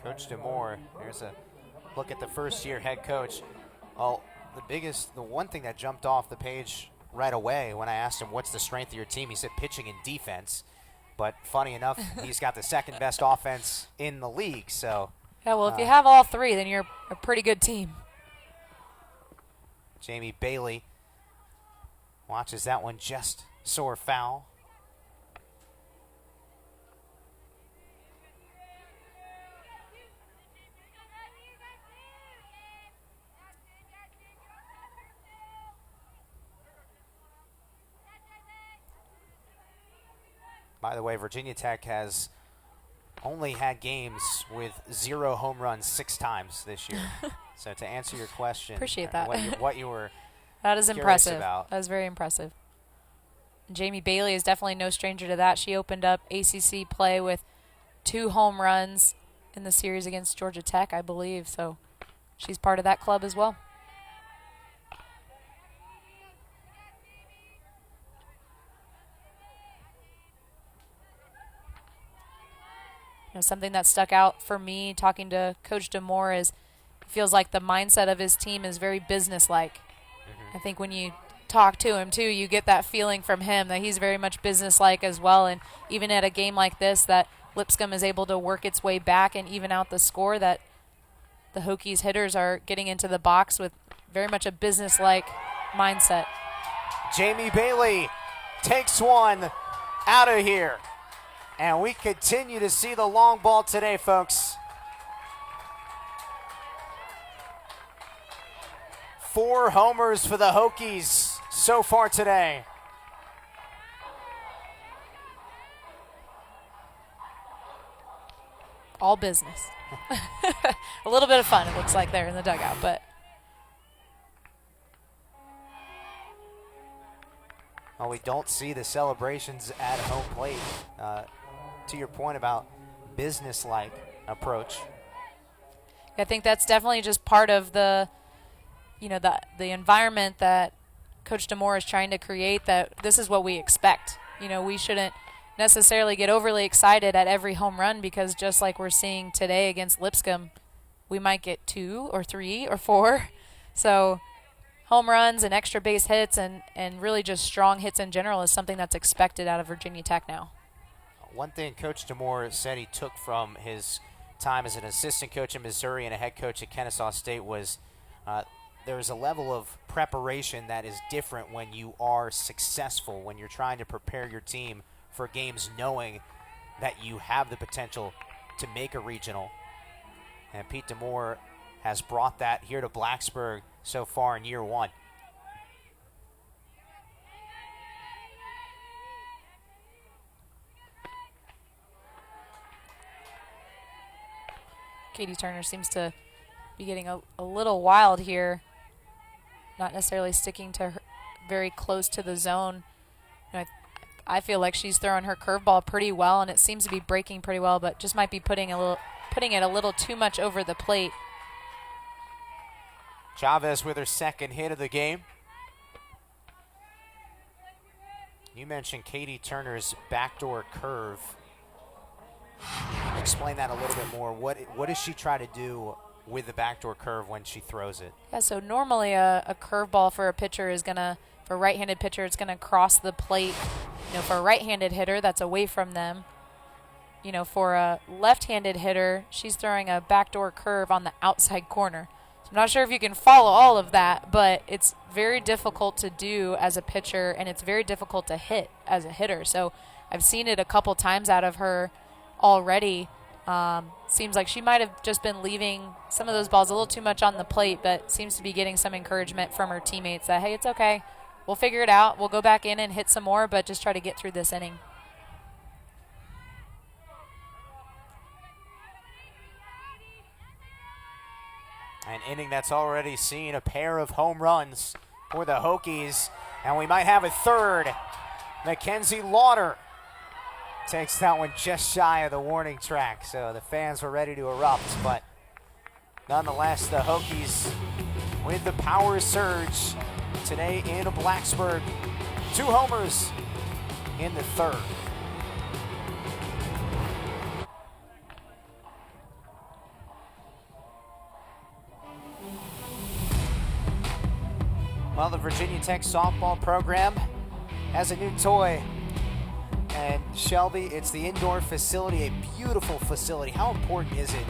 Coach DeMoore, there's a look at the first-year head coach. Well, the one thing that jumped off the page right away when I asked him what's the strength of your team, he said pitching and defense. But funny enough, he's got the second best offense in the league. So yeah, well, if you have all three, then you're a pretty good team. Jamie Bailey watches that one just soar foul. By the way, Virginia Tech has only had games with 0 home runs 6 times this year. So to answer your question, appreciate that. What you were that is impressive. About. That is very impressive. Jamie Bailey is definitely no stranger to that. She opened up ACC play with 2 home runs in the series against Georgia Tech, I believe. So she's part of that club as well. Something that stuck out for me talking to Coach DeMoore is it feels like the mindset of his team is very businesslike. Mm-hmm. I think when you talk to him, too, you get that feeling from him that he's very much businesslike as well. And even at a game like this, that Lipscomb is able to work its way back and even out the score, that the Hokies hitters are getting into the box with very much a businesslike mindset. Jamie Bailey takes one out of here. And we continue to see the long ball today, folks. 4 homers for the Hokies so far today. All business. A little bit of fun, it looks like, there in the dugout, but well, we don't see the celebrations at home plate. To your point about business-like approach. I think that's definitely just part of the environment that Coach DeMoore is trying to create, that this is what we expect. We shouldn't necessarily get overly excited at every home run, because just like we're seeing today against Lipscomb, we might get 2 or 3 or 4. So home runs and extra base hits and really just strong hits in general is something that's expected out of Virginia Tech now. One thing Coach DeMoore said he took from his time as an assistant coach in Missouri and a head coach at Kennesaw State was there's a level of preparation that is different when you are successful, when you're trying to prepare your team for games knowing that you have the potential to make a regional. And Pete DeMoore has brought that here to Blacksburg so far in year 1. Katie Turner seems to be getting a little wild here, not necessarily sticking to her very close to the zone. I feel like she's throwing her curveball pretty well, and it seems to be breaking pretty well, but just might be putting it a little too much over the plate. Chavez with her second hit of the game. You mentioned Katie Turner's backdoor curve. Explain that a little bit more. What does she try to do with the backdoor curve when she throws it? Yeah, so normally a curveball for a pitcher is for a right-handed pitcher, it's gonna cross the plate. For a right-handed hitter, that's away from them. For a left-handed hitter, she's throwing a backdoor curve on the outside corner. So I'm not sure if you can follow all of that, but it's very difficult to do as a pitcher, and it's very difficult to hit as a hitter. So I've seen it a couple times out of her already. Seems like she might have just been leaving some of those balls a little too much on the plate, but seems to be getting some encouragement from her teammates that, hey, it's okay. We'll figure it out. We'll go back in and hit some more, but just try to get through this inning. An inning that's already seen a pair of home runs for the Hokies, and we might have a third. Mackenzie Lauder takes that one just shy of the warning track, so the fans were ready to erupt, but Nonetheless, the Hokies with the power surge today in Blacksburg. 2 homers in the third. Well, the Virginia Tech softball program has a new toy. And Shelby, it's the indoor facility, a beautiful facility. How important is it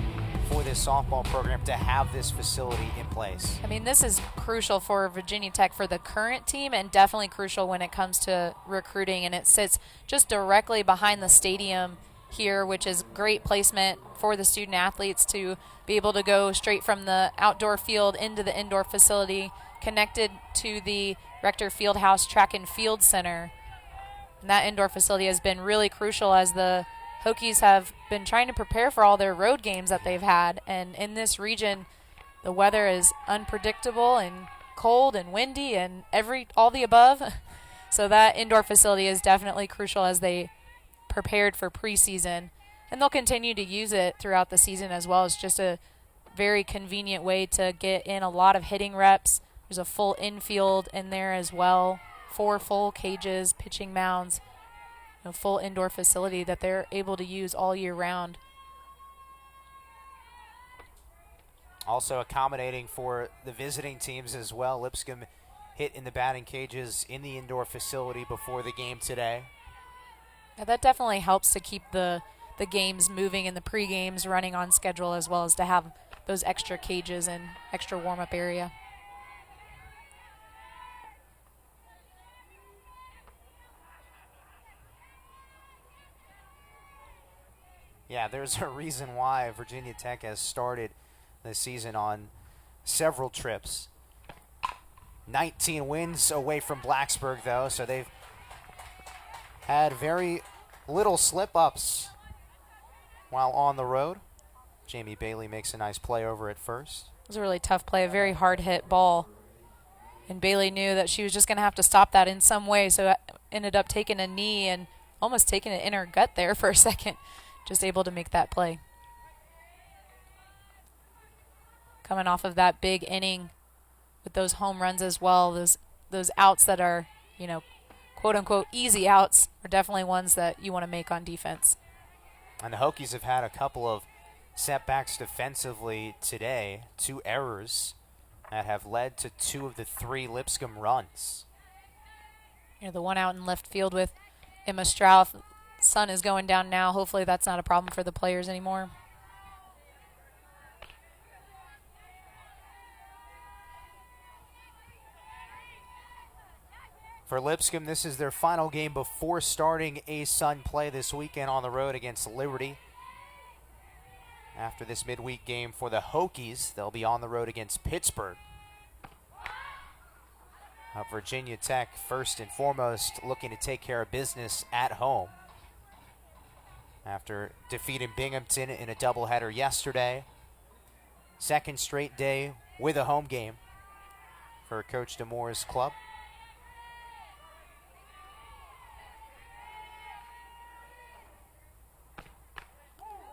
for this softball program to have this facility in place? I mean, this is crucial for Virginia Tech for the current team, and definitely crucial when it comes to recruiting. And it sits just directly behind the stadium here, which is great placement for the student athletes to be able to go straight from the outdoor field into the indoor facility, connected to the Rector Fieldhouse Track and Field Center. And that indoor facility has been really crucial as the Hokies have been trying to prepare for all their road games that they've had. And in this region, the weather is unpredictable and cold and windy and all the above. So that indoor facility is definitely crucial as they prepared for preseason. And they'll continue to use it throughout the season as well. It's just a very convenient way to get in a lot of hitting reps. There's a full infield in there as well. 4 full cages, pitching mounds, a full indoor facility that they're able to use all year round. Also accommodating for the visiting teams as well. Lipscomb hit in the batting cages in the indoor facility before the game today. Yeah, that definitely helps to keep the games moving and the pre-games running on schedule, as well as to have those extra cages and extra warm-up area. Yeah, there's a reason why Virginia Tech has started the season on several trips. 19 wins away from Blacksburg, though, so they've had very little slip-ups while on the road. Jamie Bailey makes a nice play over at first. It was a really tough play, a very hard-hit ball. And Bailey knew that she was just going to have to stop that in some way, so ended up taking a knee and almost taking it in her gut there for a second. Just able to make that play. Coming off of that big inning with those home runs as well, those outs that are, quote-unquote easy outs are definitely ones that you want to make on defense. And the Hokies have had a couple of setbacks defensively today, 2 errors that have led to 2 of the 3 Lipscomb runs. The one out in left field with Emma Strauth. Sun is going down now. Hopefully that's not a problem for the players anymore. For Lipscomb, this is their final game before starting a Sun play this weekend on the road against Liberty. After this midweek game for the Hokies, they'll be on the road against Pittsburgh. Virginia Tech, first and foremost, looking to take care of business at home. After defeating Binghamton in a doubleheader yesterday. Second straight day with a home game for Coach DeMoore's club.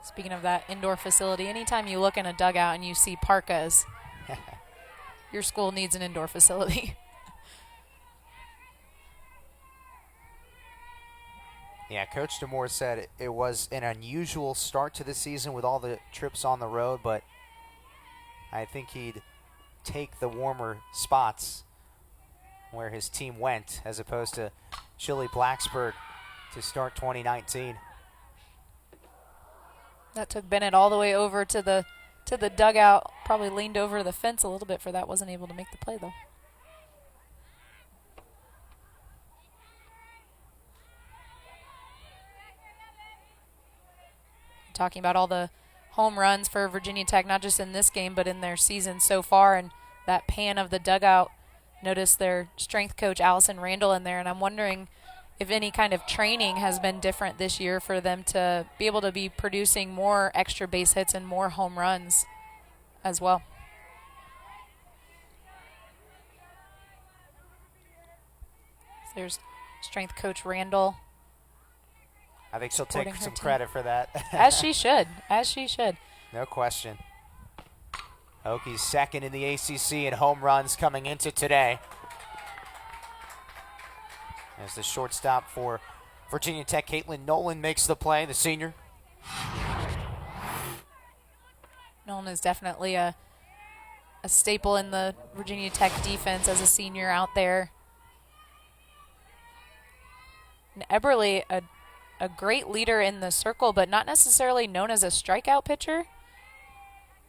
Speaking of that indoor facility, anytime you look in a dugout and you see parkas, your school needs an indoor facility. Yeah, Coach DeMoore said it was an unusual start to the season with all the trips on the road, but I think he'd take the warmer spots where his team went as opposed to chilly Blacksburg to start 2019. That took Bennett all the way over to the dugout, probably leaned over the fence a little bit for that, wasn't able to make the play though. Talking about all the home runs for Virginia Tech, not just in this game, but in their season so far. And that pan of the dugout, notice their strength coach, Allison Randall, in there. And I'm wondering if any kind of training has been different this year for them to be able to be producing more extra base hits and more home runs as well. So there's strength coach Randall. I think she'll take some credit for that. As she should. As she should. No question. Hokies second in the ACC in home runs coming into today. As the shortstop for Virginia Tech, Caitlin Nolan, makes the play, the senior. Nolan is definitely a staple in the Virginia Tech defense as a senior out there. And Eberle, a great leader in the circle, but not necessarily known as a strikeout pitcher,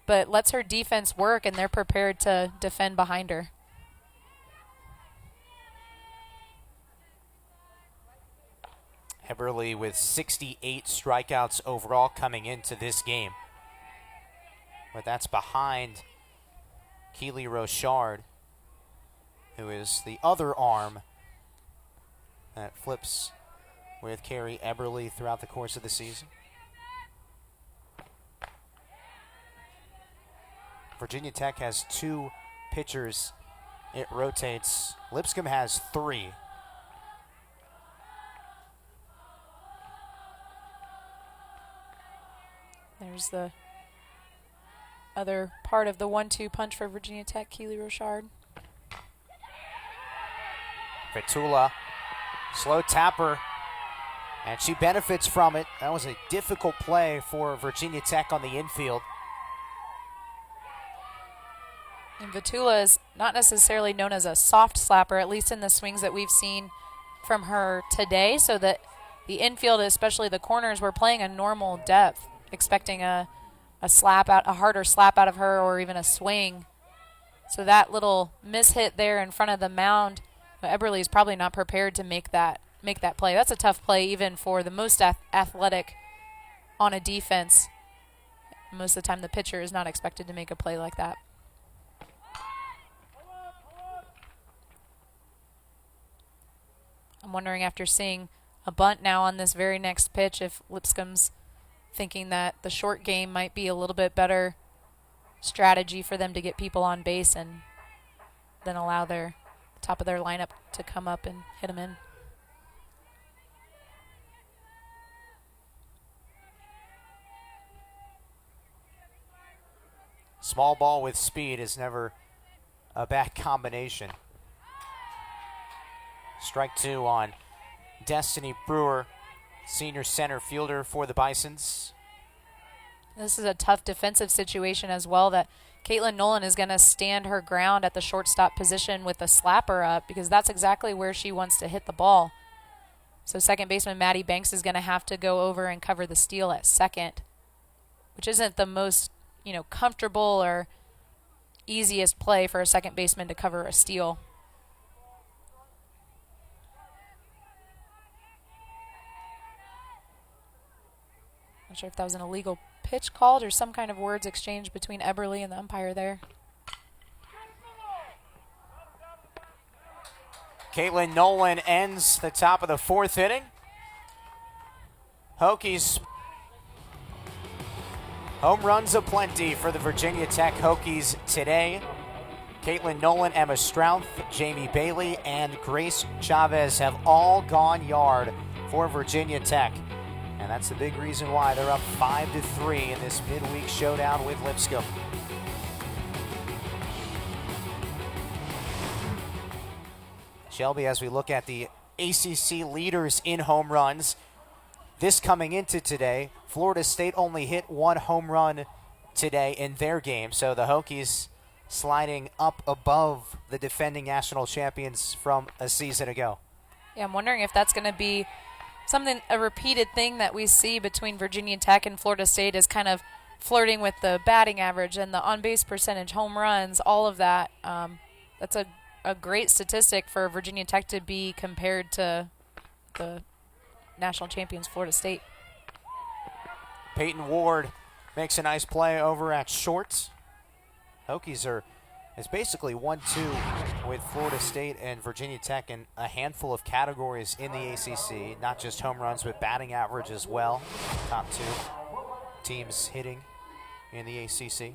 but lets her defense work, and they're prepared to defend behind her. Eberle with 68 strikeouts overall coming into this game. But that's behind Keely Rochard, who is the other arm that flips with Carrie Eberle throughout the course of the season. Virginia Tech has 2 pitchers it rotates. Lipscomb has 3. There's the other part of the 1-2 punch for Virginia Tech, Keely Rochard. Fatula, slow tapper, and she benefits from it. That was a difficult play for Virginia Tech on the infield. And Fatula is not necessarily known as a soft slapper, at least in the swings that we've seen from her today, so that the infield, especially the corners, were playing a normal depth, expecting a slap out, a harder slap out of her, or even a swing. So that little mishit there in front of the mound, Eberle is probably not prepared to make that play. That's a tough play even for the most athletic on a defense. Most of the time the pitcher is not expected to make a play like that. I'm wondering, after seeing a bunt now on this very next pitch, if Lipscomb's thinking that the short game might be a little bit better strategy for them to get people on base and then allow their top of their lineup to come up and hit them in. Small ball with speed is never a bad combination. Strike 2 on Destiny Brewer, senior center fielder for the Bisons. This is a tough defensive situation as well, that Caitlin Nolan is going to stand her ground at the shortstop position with the slapper up, because that's exactly where she wants to hit the ball. So second baseman Maddie Banks is going to have to go over and cover the steal at second, which isn't the most, comfortable or easiest play for a second baseman to cover a steal. Not sure if that was an illegal pitch called or some kind of words exchanged between Eberle and the umpire there. Caitlin Nolan ends the top of the 4th inning. Hokies, home runs aplenty for the Virginia Tech Hokies today. Caitlin Nolan, Emma Strouth, Jamie Bailey, and Grace Chavez have all gone yard for Virginia Tech. And that's the big reason why they're up 5-3 in this midweek showdown with Lipscomb. Shelby, as we look at the ACC leaders in home runs, this coming into today, Florida State only hit 1 home run today in their game. So the Hokies sliding up above the defending national champions from a season ago. Yeah, I'm wondering if that's going to be a repeated thing that we see between Virginia Tech and Florida State, is kind of flirting with the batting average and the on-base percentage, home runs, all of that. That's a great statistic for Virginia Tech to be compared to the national champions, Florida State. Peyton Ward makes a nice play over at short. Hokies is basically 1-2 with Florida State and Virginia Tech in a handful of categories in the ACC, not just home runs, but batting average as well. Top 2 teams hitting in the ACC.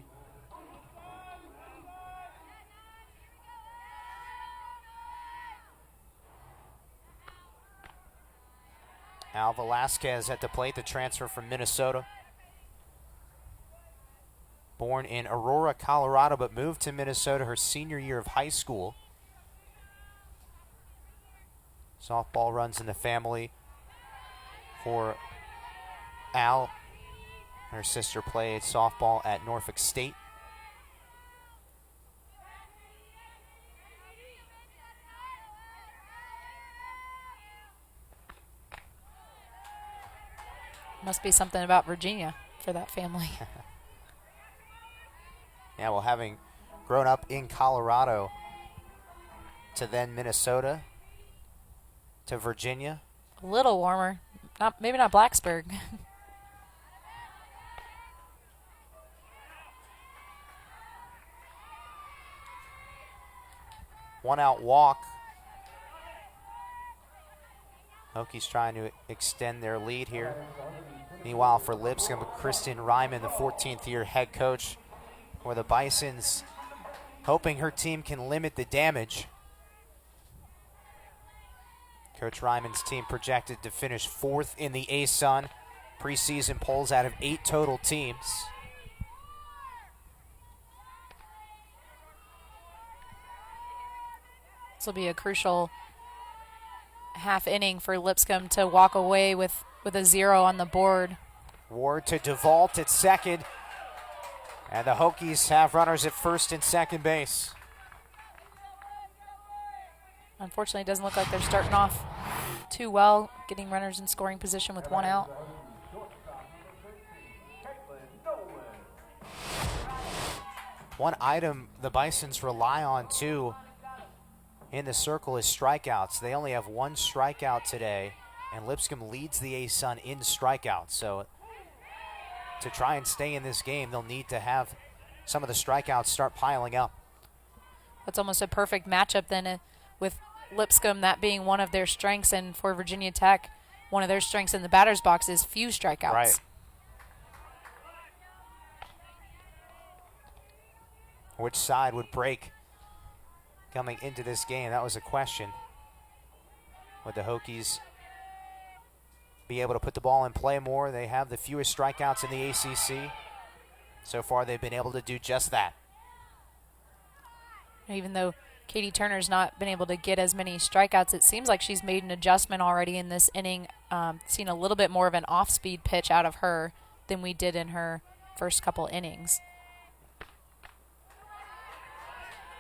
Al Velasquez at the plate, the transfer from Minnesota. Born in Aurora, Colorado, but moved to Minnesota her senior year of high school. Softball runs in the family for Al. Her sister played softball at Norfolk State. Must be something about Virginia for that family. Yeah, well, having grown up in Colorado to then Minnesota to Virginia. A little warmer. Maybe not Blacksburg. One out walk. Hokies trying to extend their lead here. Meanwhile, for Lipscomb, Kristen Ryman, the 14th year head coach, where the Bisons hoping her team can limit the damage. Coach Ryman's team projected to finish 4th in the ASUN preseason polls out of 8 total teams. This will be a crucial half inning for Lipscomb to walk away with a 0 on the board. Ward to DeVault at second. And the Hokies have runners at first and second base. Unfortunately, it doesn't look like they're starting off too well, getting runners in scoring position with 1 out. One item the Bisons rely on, too, in the circle is strikeouts. They only have 1 strikeout today, and Lipscomb leads the ASUN in strikeouts. So to try and stay in this game, they'll need to have some of the strikeouts start piling up. That's almost a perfect matchup then with Lipscomb, that being one of their strengths, and for Virginia Tech, one of their strengths in the batter's box is few strikeouts. Right. Which side would break coming into this game? That was a question. Would the Hokies be able to put the ball in play more? They have the fewest strikeouts in the ACC. So far, they've been able to do just that. Even though Katie Turner's not been able to get as many strikeouts, it seems like she's made an adjustment already in this inning. Seen a little bit more of an off-speed pitch out of her than we did in her first couple innings.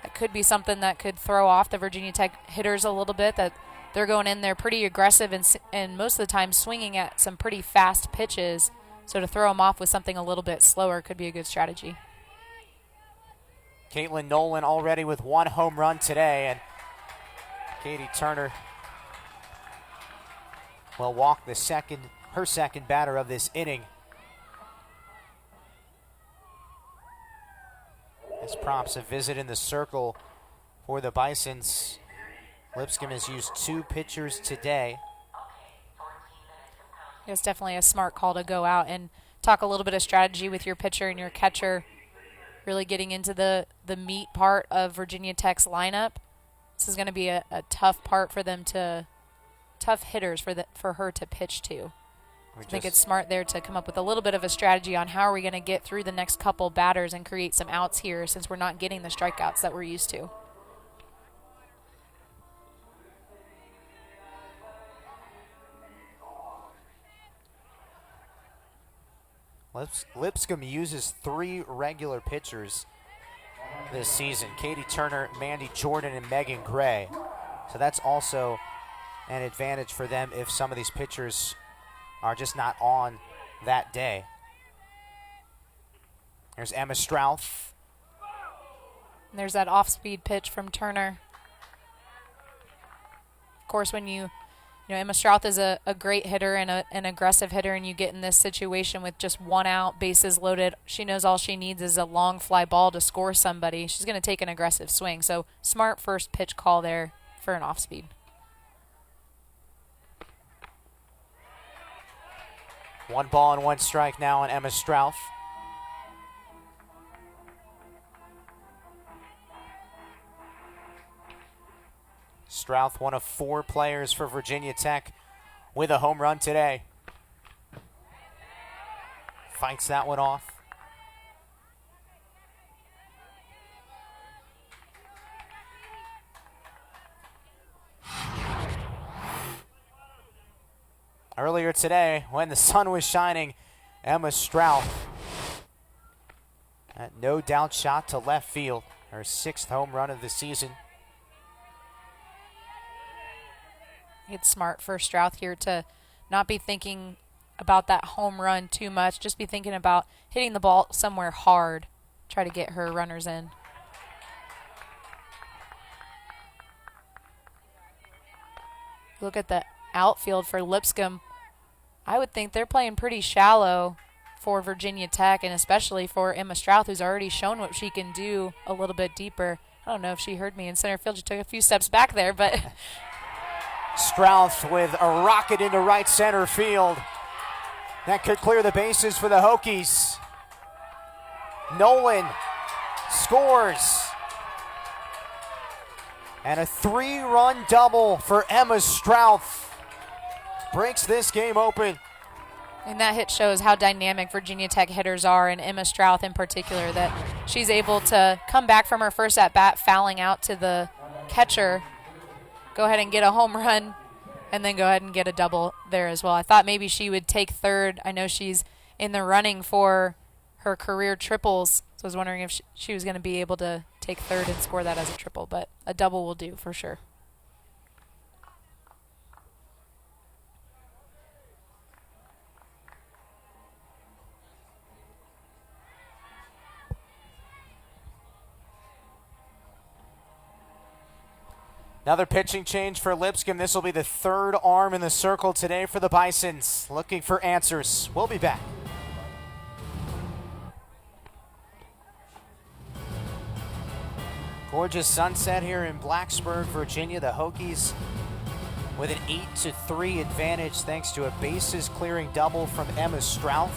That could be something that could throw off the Virginia Tech hitters a little bit, that they're going in there pretty aggressive and most of the time swinging at some pretty fast pitches. So to throw them off with something a little bit slower could be a good strategy. Caitlin Nolan already with 1 home run today, and Katie Turner will walk her second batter of this inning. This prompts a visit in the circle for the Bisons. Lipscomb has used 2 pitchers today. It's definitely a smart call to go out and talk a little bit of strategy with your pitcher and your catcher, really getting into the meat part of Virginia Tech's lineup. This is going to be a tough part for them tough hitters for her to pitch to. I think it's smart there to come up with a little bit of a strategy on how are we going to get through the next couple batters and create some outs here, since we're not getting the strikeouts that we're used to. Lipscomb uses 3 regular pitchers this season: Katie Turner, Mandy Jordan, and Megan Gray. So that's also an advantage for them if some of these pitchers are just not on that day. There's Emma Strouth. And there's that off-speed pitch from Turner. Of course, when Emma Strouth is a great hitter and an aggressive hitter, and you get in this situation with just 1 out, bases loaded. She knows all she needs is a long fly ball to score somebody. She's going to take an aggressive swing. So smart first pitch call there for an off-speed. One ball and 1 strike now on Emma Strouth. Strouth, one of 4 players for Virginia Tech with a home run today. Fights that one off. earlier today when the sun was shining. Emma Strauch, that no doubt shot to left field, her 6th home run of the season. It's smart for Strauch here to not be thinking about that home run too much, just be thinking about hitting the ball somewhere hard, try to get her runners in. Look at the outfield for Lipscomb. I would think they're playing pretty shallow for Virginia Tech, and especially for Emma Strauch, who's already shown what she can do a little bit deeper. I don't know if she heard me in center field. She took a few steps back there, but Strauch with a rocket into right center field. That could clear the bases for the Hokies. Nolan scores. And a 3-run double for Emma Strauch breaks this game open. And that hit shows how dynamic Virginia Tech hitters are, and Emma Strauch in particular, that she's able to come back from her first at-bat, fouling out to the catcher, go ahead and get a home run, and then go ahead and get a double there as well. I thought maybe she would take third. I know she's in the running for her career triples, so I was wondering if she was going to be able to take third and score that as a triple, but a double will do for sure. Another pitching change for Lipscomb. This will be the 3rd arm in the circle today for the Bisons. Looking for answers. We'll be back. Gorgeous sunset here in Blacksburg, Virginia. The Hokies with an 8-3 advantage thanks to a bases clearing double from Emma Strauch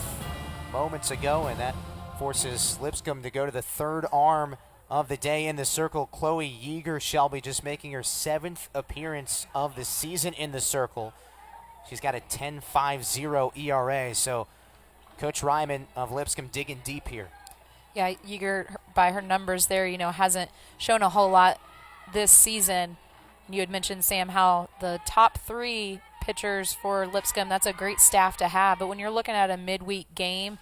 moments ago, and that forces Lipscomb to go to the 3rd arm of the day in the circle. Chloe Yeager Shelby just making her 7th appearance of the season in the circle. She's got a 10.50 ERA, so Coach Ryman of Lipscomb digging deep here. Yeah, Yeager, by her numbers there, hasn't shown a whole lot this season. You had mentioned, Sam, how the top 3 pitchers for Lipscomb, that's a great staff to have. But when you're looking at a midweek game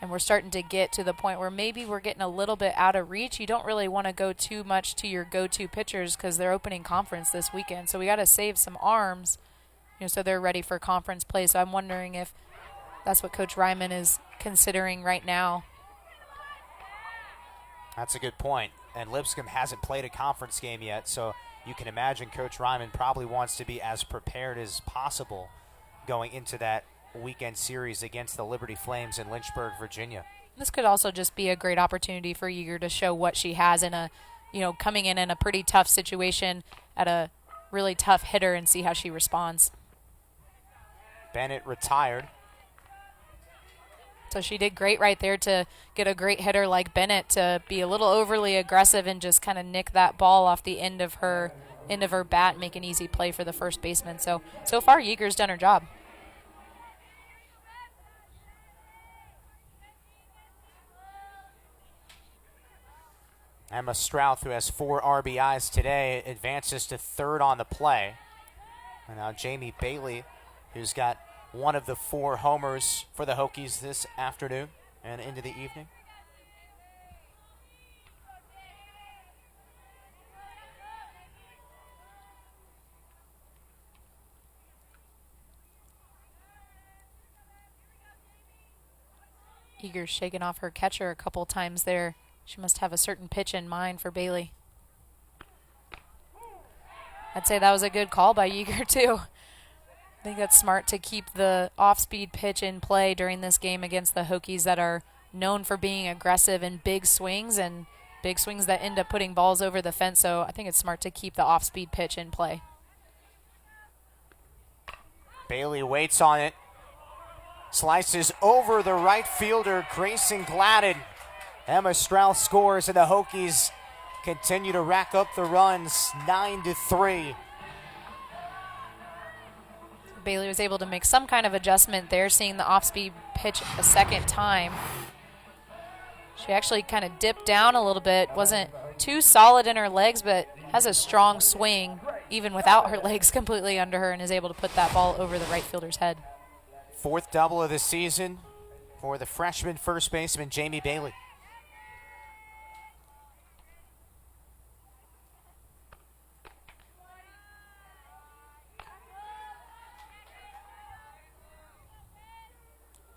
and we're starting to get to the point where maybe we're getting a little bit out of reach, you don't really want to go too much to your go-to pitchers because they're opening conference this weekend. So we got to save some arms, so they're ready for conference play. So I'm wondering if that's what Coach Ryman is considering right now. That's a good point. And Lipscomb hasn't played a conference game yet, so you can imagine Coach Ryman probably wants to be as prepared as possible going into that weekend series against the Liberty Flames in Lynchburg, Virginia. This could also just be a great opportunity for Yeager to show what she has in a, coming in a pretty tough situation at a really tough hitter and see how she responds. Bennett retired. So she did great right there to get a great hitter like Bennett to be a little overly aggressive and just kind of nick that ball off the end of her bat, make an easy play for the first baseman. So far Yeager's done her job. Emma Strauch, who has 4 RBIs today, advances to 3rd on the play. And now Jamie Bailey, who's got one of the 4 homers for the Hokies this afternoon and into the evening. Yeager's shaking off her catcher a couple times there. She must have a certain pitch in mind for Bailey. I'd say that was a good call by Yeager too. I think that's smart to keep the off-speed pitch in play during this game against the Hokies that are known for being aggressive in big swings that end up putting balls over the fence. So I think it's smart to keep the off-speed pitch in play. Bailey waits on it. Slices over the right fielder, Grayson Gladden. Emma Strauch scores, and the Hokies continue to rack up the runs, 9-3. Bailey was able to make some kind of adjustment there, seeing the off-speed pitch a second time. She actually kind of dipped down a little bit, wasn't too solid in her legs, but has a strong swing even without her legs completely under her and is able to put that ball over the right fielder's head. 4th double of the season for the freshman first baseman, Jamie Bailey.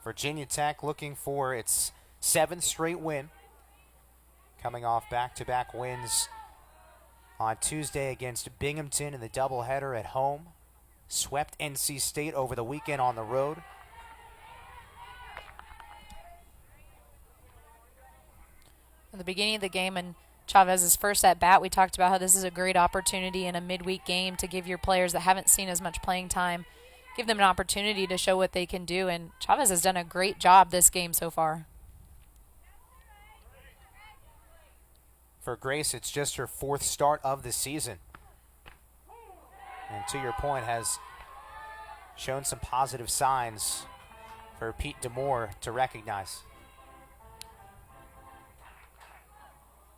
Virginia Tech looking for its 7th straight win, coming off back-to-back wins on Tuesday against Binghamton in the doubleheader at home. Swept NC State over the weekend on the road. At the beginning of the game and Chavez's first at bat, we talked about how this is a great opportunity in a midweek game to give your players that haven't seen as much playing time, give them an opportunity to show what they can do, and Chavez has done a great job this game so far. For Grace, it's just her 4th start of the season. And to your point, has shown some positive signs for Pete Demore to recognize.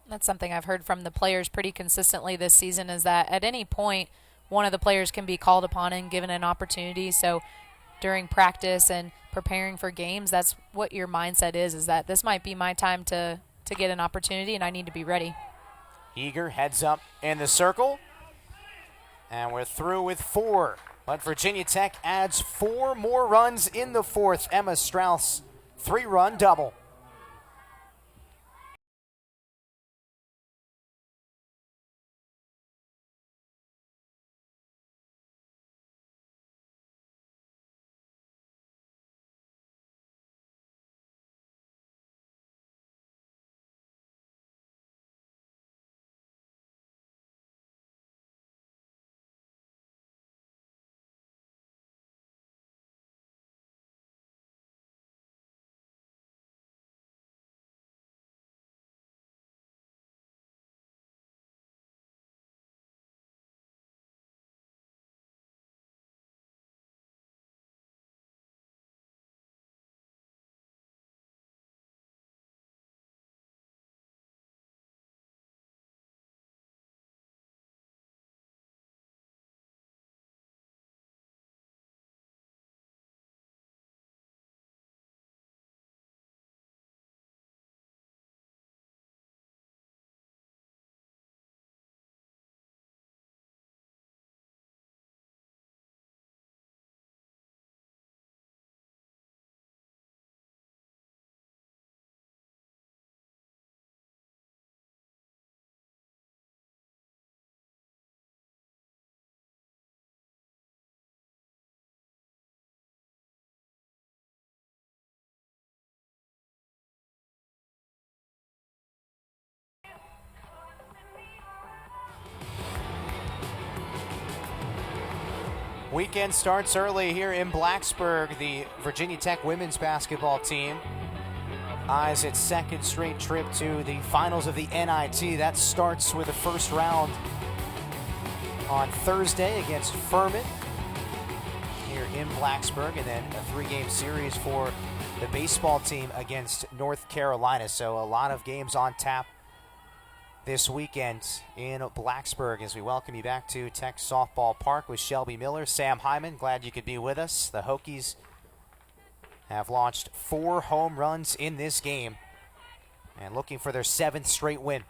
That's something I've heard from the players pretty consistently this season, is that at any point, one of the players can be called upon and given an opportunity. So during practice and preparing for games, that's what your mindset is that this might be my time to get an opportunity and I need to be ready. Eager heads up in the circle. And we're through with 4. But Virginia Tech adds 4 more runs in the 4th. Emma Strauss, 3-run double. Weekend starts early here in Blacksburg. The Virginia Tech women's basketball team eyes its 2nd straight trip to the finals of the NIT. That starts with the first round on Thursday against Furman here in Blacksburg, and then a 3-game series for the baseball team against North Carolina. So a lot of games on tap this weekend in Blacksburg as we welcome you back to Tech Softball Park with Shelby Miller, Sam Hyman. Glad you could be with us. The Hokies have launched 4 home runs in this game and looking for their 7th straight win.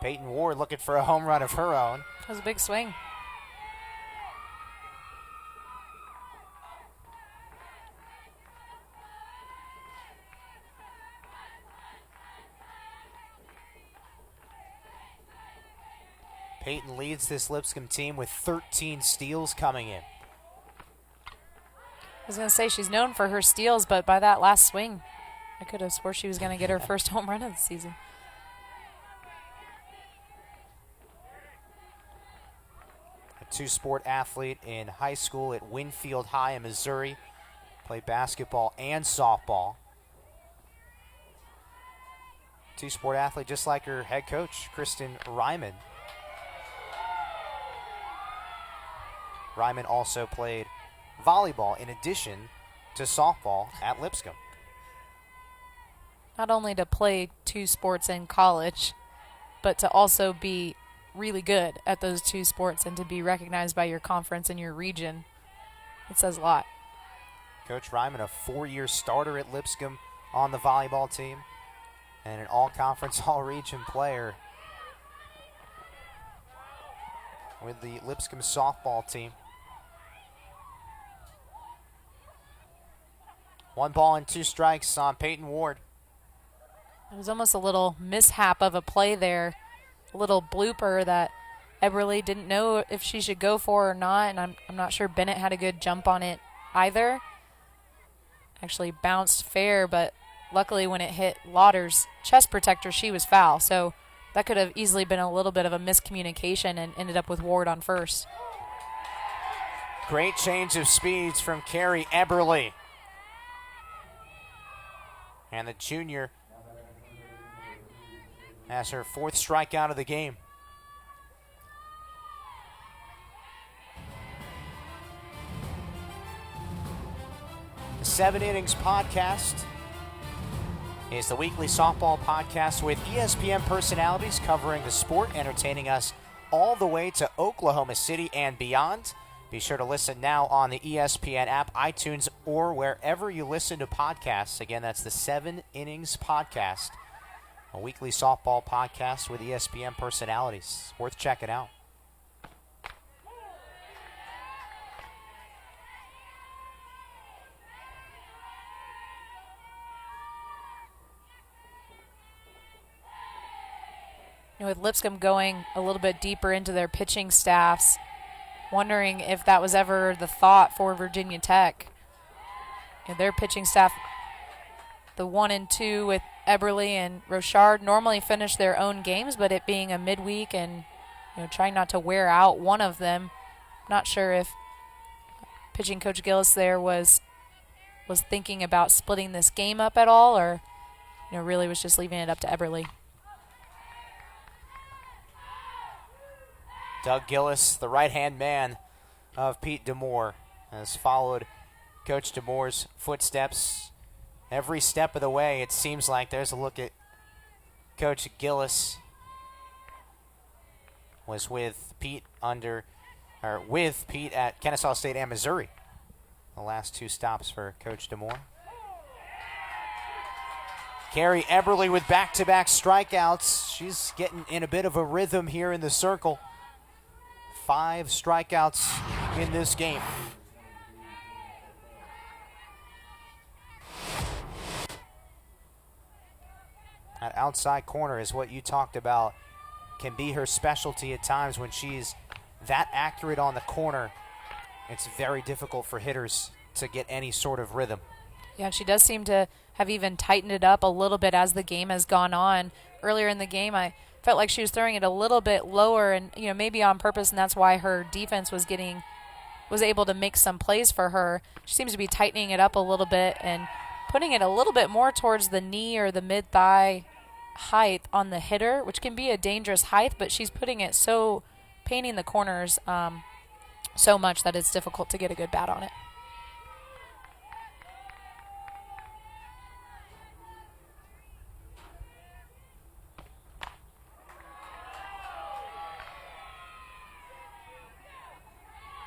Peyton Ward looking for a home run of her own. That was a big swing. Peyton leads this Lipscomb team with 13 steals coming in. I was going to say she's known for her steals, but by that last swing, I could have swore she was going to get her first home run of the season. A 2-sport athlete in high school at Winfield High in Missouri. Played basketball and softball. 2-sport athlete just like her head coach, Kristen Ryman. Ryman also played volleyball in addition to softball at Lipscomb. Not only to play 2 sports in college, but to also be really good at those two sports and to be recognized by your conference and your region, it says a lot. Coach Ryman, a 4-year starter at Lipscomb on the volleyball team and an all-conference, all-region player with the Lipscomb softball team. 1 ball and 2 strikes on Peyton Ward. It was almost a little mishap of a play there, a little blooper that Eberly didn't know if she should go for or not, and I'm not sure Bennett had a good jump on it either. Actually bounced fair, but luckily when it hit Lauder's chest protector, she was foul. So that could have easily been a little bit of a miscommunication and ended up with Ward on first. Great change of speeds from Carrie Eberly. And the junior has her 4th strikeout of the game. The 7 Innings podcast is the weekly softball podcast with ESPN personalities covering the sport, entertaining us all the way to Oklahoma City and beyond. Be sure to listen now on the ESPN app, iTunes, or wherever you listen to podcasts. Again, that's the 7 Innings podcast, a weekly softball podcast with ESPN personalities. Worth checking out. With Lipscomb going a little bit deeper into their pitching staffs, wondering if that was ever the thought for Virginia Tech. Their pitching staff, the 1 and 2 with Eberly and Rochard, normally finish their own games, but it being a midweek and trying not to wear out one of them, not sure if pitching coach Gillis there was thinking about splitting this game up at all, or really was just leaving it up to Eberly. Doug Gillis, the right-hand man of Pete DeMoore, has followed Coach DeMoore's footsteps every step of the way. It seems like there's a look at Coach Gillis was with Pete at Kennesaw State and Missouri. The last 2 stops for Coach DeMoore. Carrie Eberly with back-to-back strikeouts. She's getting in a bit of a rhythm here in the circle. 5 strikeouts in this game. That outside corner is what you talked about. Can be her specialty at times when she's that accurate on the corner. It's very difficult for hitters to get any sort of rhythm. Yeah, she does seem to have even tightened it up a little bit as the game has gone on. Earlier in the game, I felt like she was throwing it a little bit lower and, maybe on purpose, and that's why her defense was able to make some plays for her. She seems to be tightening it up a little bit and putting it a little bit more towards the knee or the mid-thigh height on the hitter, which can be a dangerous height, but she's putting it painting the corners so much that it's difficult to get a good bat on it.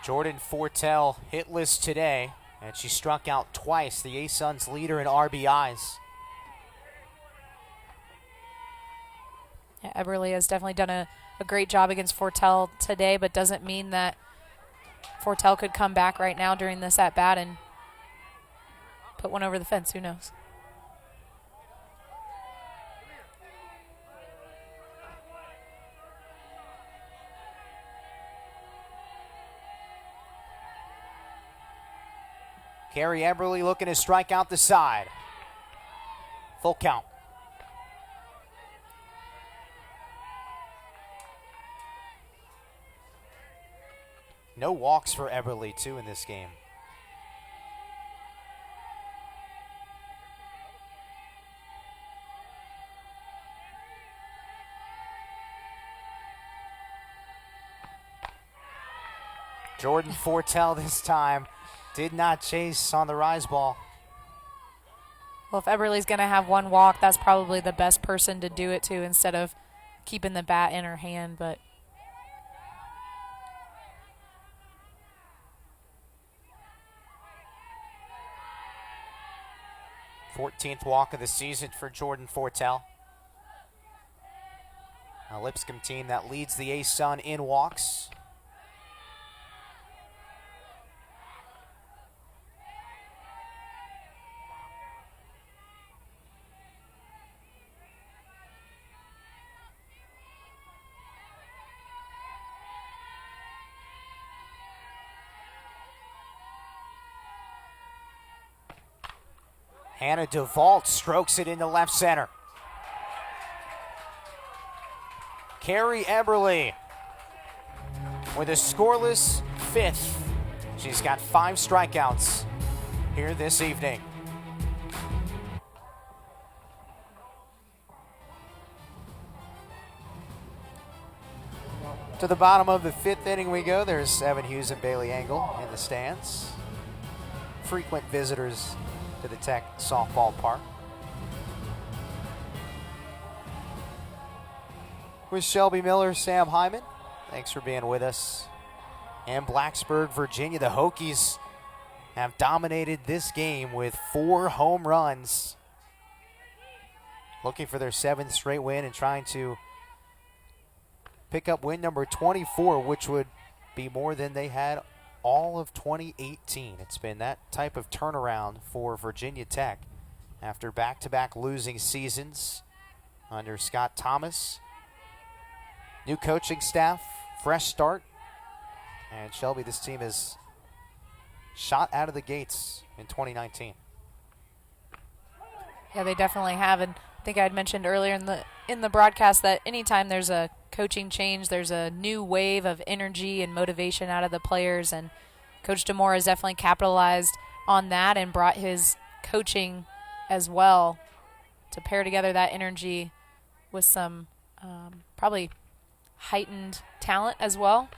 Jordan Fortell hitless today, and she struck out twice, the A-Suns leader in RBIs. Yeah, Eberly has definitely done a great job against Fortell today, but doesn't mean that Fortell could come back right now during this at-bat and put one over the fence. Who knows? Carrie Eberly looking to strike out the side. Full count. No walks for Eberly, too, in this game. Jordan Fortell this time did not chase on the rise ball. Well, if Eberly's going to have one walk, that's probably the best person to do it to instead of keeping the bat in her hand. But 14th walk of the season for Jordan Fortel. A Lipscomb team that leads the A-Sun in walks. Hannah DeVault strokes it into left center. Carrie Eberly with a scoreless 5th. She's got 5 strikeouts here this evening. To the bottom of the 5th inning we go. There's Evan Hughes and Bailey Engel in the stands. Frequent visitors to the Tech softball park. With Shelby Miller, Sam Hyman, thanks for being with us. And Blacksburg, Virginia, the Hokies have dominated this game with 4 home runs. Looking for their 7th straight win and trying to pick up win number 24, which would be more than they had all of 2018. It's been that type of turnaround for Virginia Tech after back-to-back losing seasons under Scott Thomas. New coaching staff, fresh start. And Shelby, this team is shot out of the gates in 2019. Yeah, they definitely have. And I think I'd mentioned earlier in the broadcast that anytime there's a coaching change, there's a new wave of energy and motivation out of the players. And Coach DeMore has definitely capitalized on that and brought his coaching as well to pair together that energy with some probably heightened talent as well.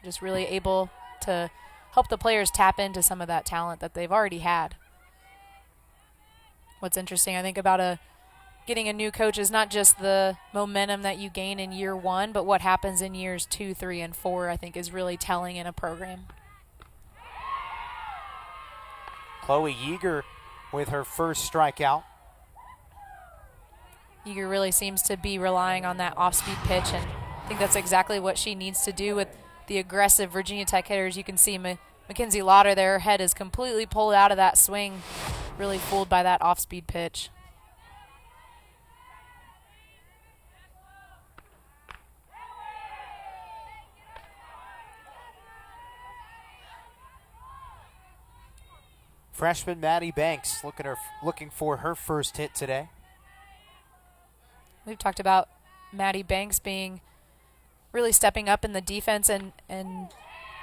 Just really able to help the players tap into some of that talent that they've already had. What's interesting, I think, about getting a new coach is not just the momentum that you gain in year 1, but what happens in years 2, 3, and 4, I think, is really telling in a program. Chloe Yeager with her first strikeout. Yeager really seems to be relying on that off-speed pitch, and I think that's exactly what she needs to do with the aggressive Virginia Tech hitters. You can see Mackenzie Lauder there. Her head is completely pulled out of that swing, really fooled by that off-speed pitch. Freshman Maddie Banks looking for her first hit today. We've talked about Maddie Banks being really stepping up in the defense and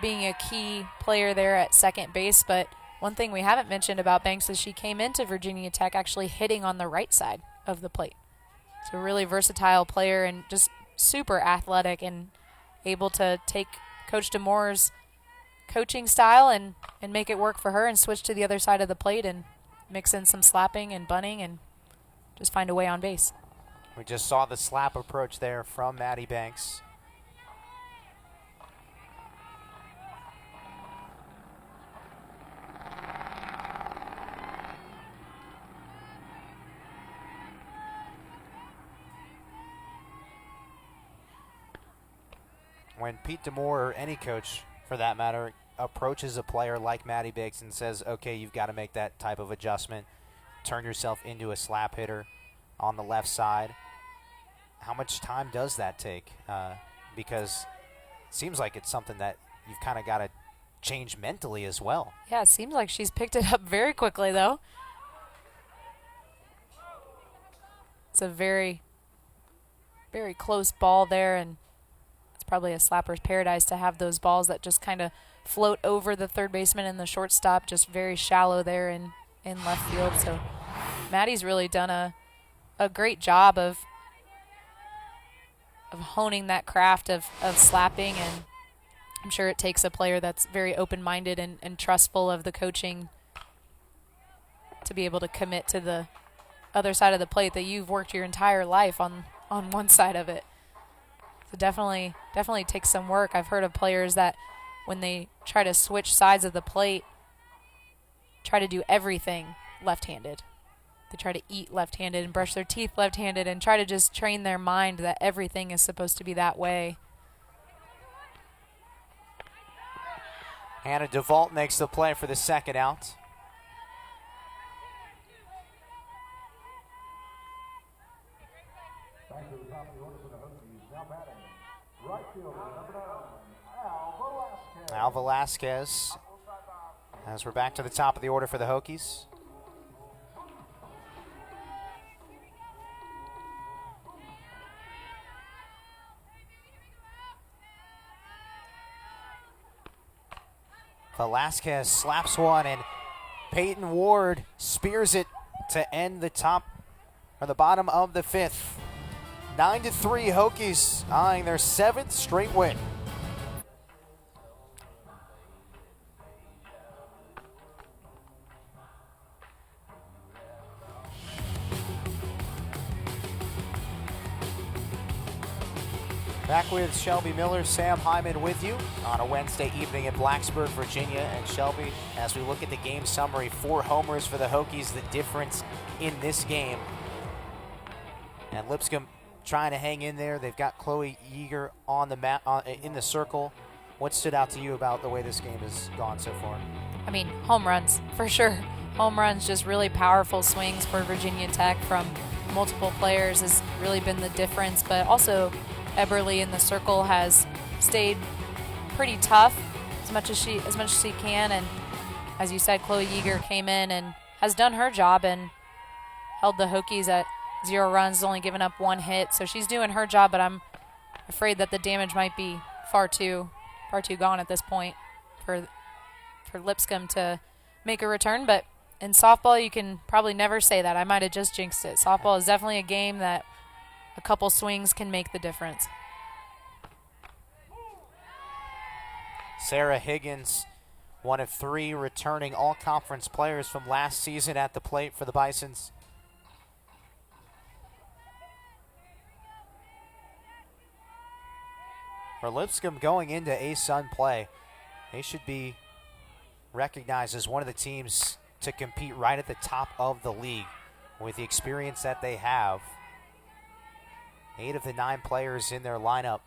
being a key player there at second base. But one thing we haven't mentioned about Banks is she came into Virginia Tech actually hitting on the right side of the plate. It's a really versatile player and just super athletic and able to take Coach DeMore's coaching style and make it work for her and switch to the other side of the plate and mix in some slapping and bunting and just find a way on base. We just saw the slap approach there from Maddie Banks. When Pete DeMoore, or any coach for that matter, approaches a player like Maddie Banks and says, okay, you've got to make that type of adjustment, turn yourself into a slap hitter on the left side, how much time does that take? Because it seems like it's something that you've kind of got to change mentally as well. Yeah, it seems like she's picked it up very quickly, though. It's a very, very close ball there, and it's probably a slapper's paradise to have those balls that just kind of float over the third baseman and the shortstop, just very shallow there in left field. So Maddie's really done a great job of honing that craft of slapping, and I'm sure it takes a player that's very open-minded and trustful of the coaching to be able to commit to the other side of the plate that you've worked your entire life on one side of it. So definitely takes some work. I've heard of players that when they try to switch sides of the plate, try to do everything left-handed. They try to eat left-handed and brush their teeth left-handed and try to just train their mind that everything is supposed to be that way. Hannah DeVault makes the play for the second out. Back to the top of the order for the Hokies. Now batting. Right fielder, number 9, Al Velasquez. Al Velasquez, as we're back to the top of the order for the Hokies. Velasquez slaps one, and Peyton Ward spears it to end the top or the bottom of the fifth. 9-3, Hokies eyeing their 7th straight win. Back with Shelby Miller, Sam Hyman with you on a Wednesday evening in Blacksburg, Virginia. And Shelby, as we look at the game summary, 4 homers for the Hokies, the difference in this game. And Lipscomb trying to hang in there. They've got Chloe Yeager on the mat, in the circle. What stood out to you about the way this game has gone so far? I mean, home runs, for sure. Home runs, just really powerful swings for Virginia Tech from multiple players has really been the difference. But also, Eberly in the circle has stayed pretty tough as much as she can, and as you said, Chloe Yeager came in and has done her job and held the Hokies at 0 runs, only given up 1 hit. So she's doing her job, but I'm afraid that the damage might be far too gone at this point for Lipscomb to make a return. But in softball, you can probably never say that. I might have just jinxed it. Softball is definitely a game that a couple swings can make the difference. Sarah Higgins, one of 3 returning all-conference players from last season at the plate for the Bisons. For Lipscomb going into ASUN play, they should be recognized as one of the teams to compete right at the top of the league with the experience that they have. 8 of the 9 players in their lineup,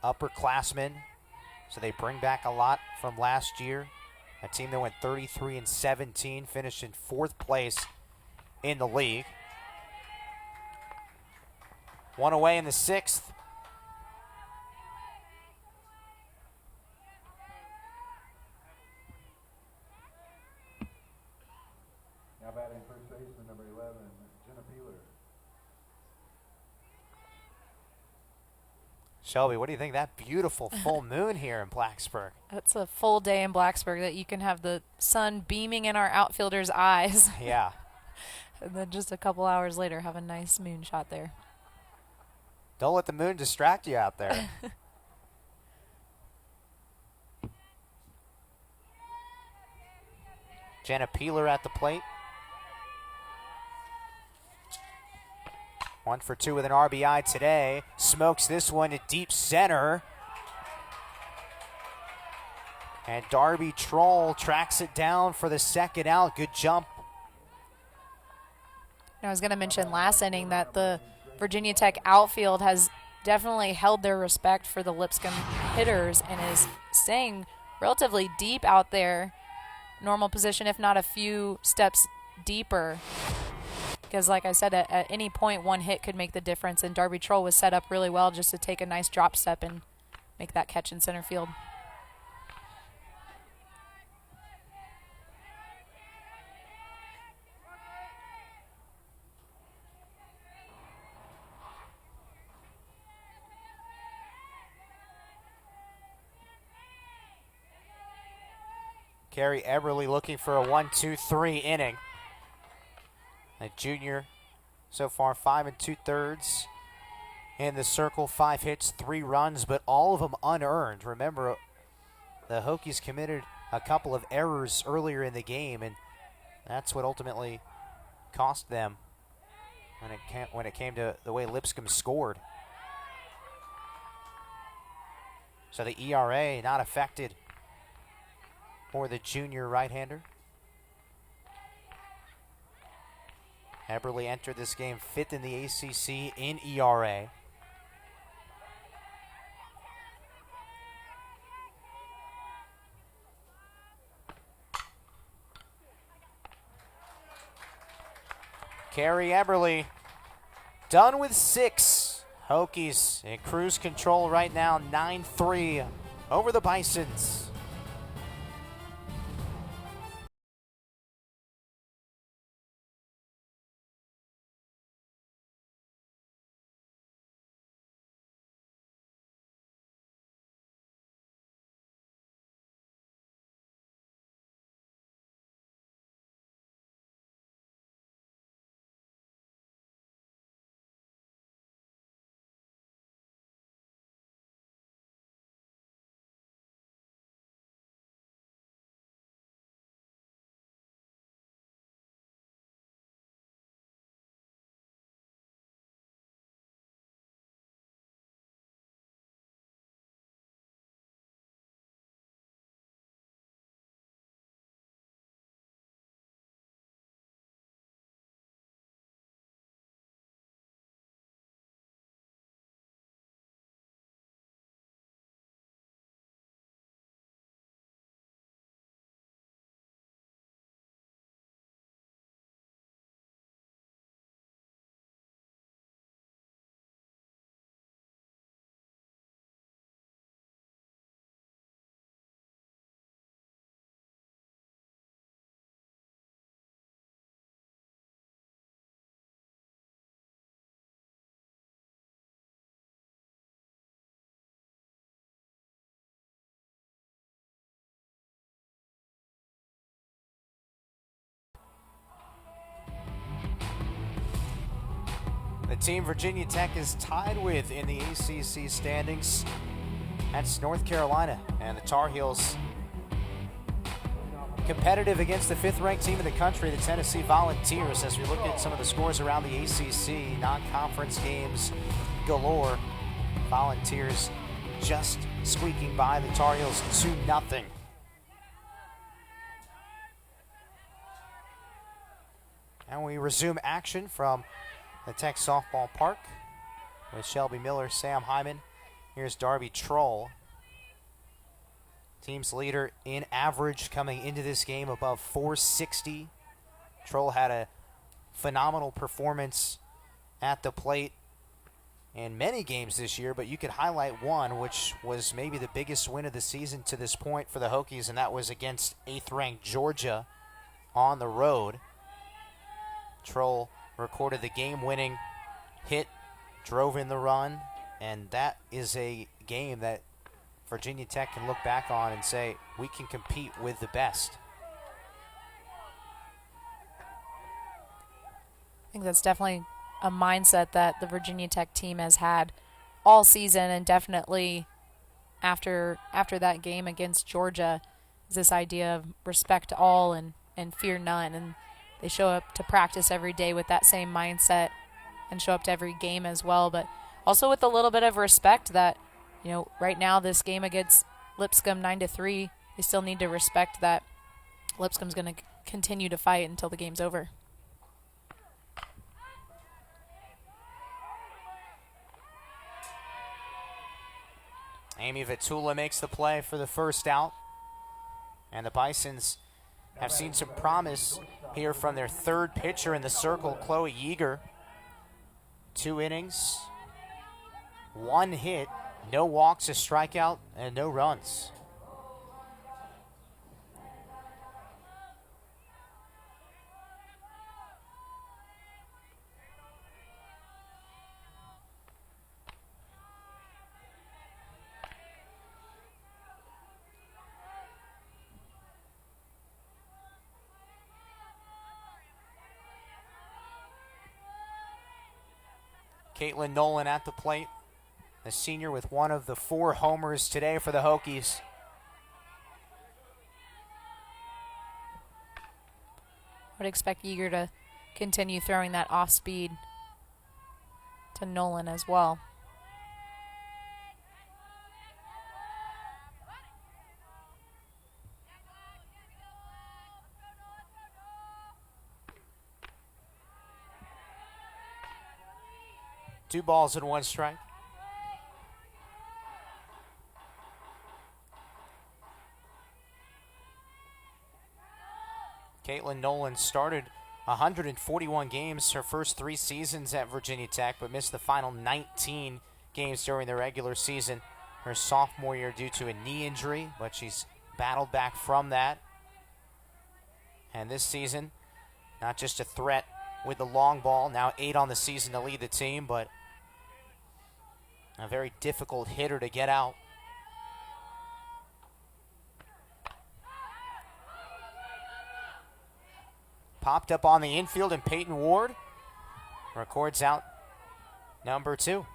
upperclassmen, so they bring back a lot from last year. A team that went 33-17, finished in 4th place in the league. 1 away in the 6th. Now batting first baseman, number 11, Jenna Peeler. Shelby, what do you think of that beautiful full moon here in Blacksburg? It's a full day in Blacksburg that you can have the sun beaming in our outfielders' eyes. Yeah. And then just a couple hours later have a nice moon shot there. Don't let the moon distract you out there. Jenna Peeler at the plate. 1 for 2 with an RBI today. Smokes this one to deep center. And Darby Troll tracks it down for the second out. Good jump. I was going to mention last inning that the Virginia Tech outfield has definitely held their respect for the Lipscomb hitters and is staying relatively deep out there. Normal position, if not a few steps deeper. Because like I said, at any point, 1 hit could make the difference, and Darby Troll was set up really well just to take a nice drop step and make that catch in center field. Carrie Eberly looking for a 1-2-3 inning. A junior so far 5 2/3 in the circle, 5 hits, 3 runs, but all of them unearned. Remember, the Hokies committed a couple of errors earlier in the game, and that's what ultimately cost them when it came to the way Lipscomb scored. So the ERA not affected for the junior right-hander. Eberle entered this game 5th in the ACC in ERA. Carey Eberle done with 6. Hokies in cruise control right now, 9-3 over the Bisons. The team Virginia Tech is tied with in the ACC standings, that's North Carolina, and the Tar Heels competitive against the 5th-ranked team in the country, the Tennessee Volunteers. As we look at some of the scores around the ACC, non-conference games galore. Volunteers just squeaking by the Tar Heels 2-0. And we resume action from the Tech Softball Park with Shelby Miller, Sam Hyman. Here's Darby Troll. Team's leader in average coming into this game above 460. Troll had a phenomenal performance at the plate in many games this year, but you could highlight one, which was maybe the biggest win of the season to this point for the Hokies, and that was against 8th-ranked Georgia on the road. Troll recorded the game-winning hit, drove in the run, and that is a game that Virginia Tech can look back on and say, we can compete with the best. I think that's definitely a mindset that the Virginia Tech team has had all season, and definitely after that game against Georgia is this idea of respect all and fear none. And they show up to practice every day with that same mindset and show up to every game as well, but also with a little bit of respect that, you know, right now this game against Lipscomb 9-3, they still need to respect that Lipscomb's going to continue to fight until the game's over. Amy Vitula makes the play for the first out, and the Bisons have seen some promise here from their 3rd pitcher in the circle, Chloe Yeager. 2 innings, 1 hit, no walks, a strikeout, and no runs. Caitlin Nolan at the plate, the senior with one of the 4 homers today for the Hokies. I would expect Yeager to continue throwing that off speed to Nolan as well. 2 balls and 1 strike. Caitlin Nolan started 141 games her first 3 seasons at Virginia Tech, but missed the final 19 games during the regular season her sophomore year due to a knee injury, but she's battled back from that. And this season, not just a threat with the long ball, now 8 on the season to lead the team, but a very difficult hitter to get out. Popped up on the infield, and Peyton Ward records out number 2.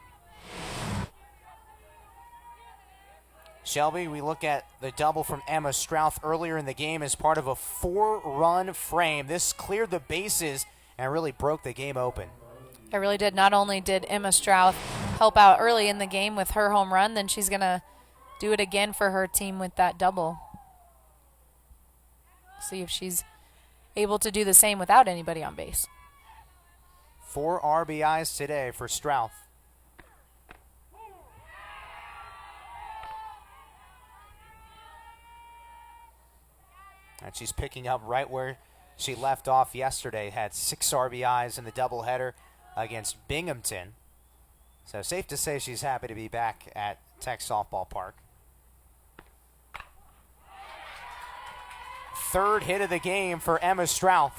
Shelby, we look at the double from Emma Strouth earlier in the game as part of a 4-run frame. This cleared the bases and really broke the game open. It really did. Not only did Emma Strouth help out early in the game with her home run, then she's going to do it again for her team with that double. See if she's able to do the same without anybody on base. 4 RBIs today for Strouth. And she's picking up right where she left off yesterday. Had 6 RBIs in the doubleheader against Binghamton. So safe to say she's happy to be back at Tech Softball Park. 3rd hit of the game for Emma Strouth.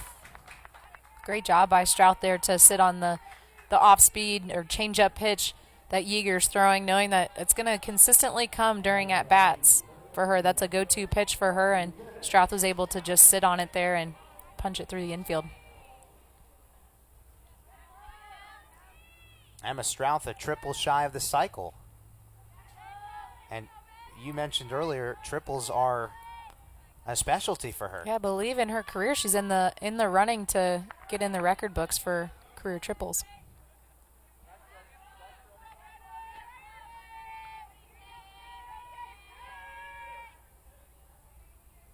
Great job by Strouth there to sit on the off-speed or change-up pitch that Yeager's throwing, knowing that it's going to consistently come during at-bats for her. That's a go-to pitch for her, and Strouth was able to just sit on it there and punch it through the infield. Emma Strouth, a triple shy of the cycle. And you mentioned earlier, triples are a specialty for her. Yeah, I believe in her career she's in the running to get in the record books for career triples.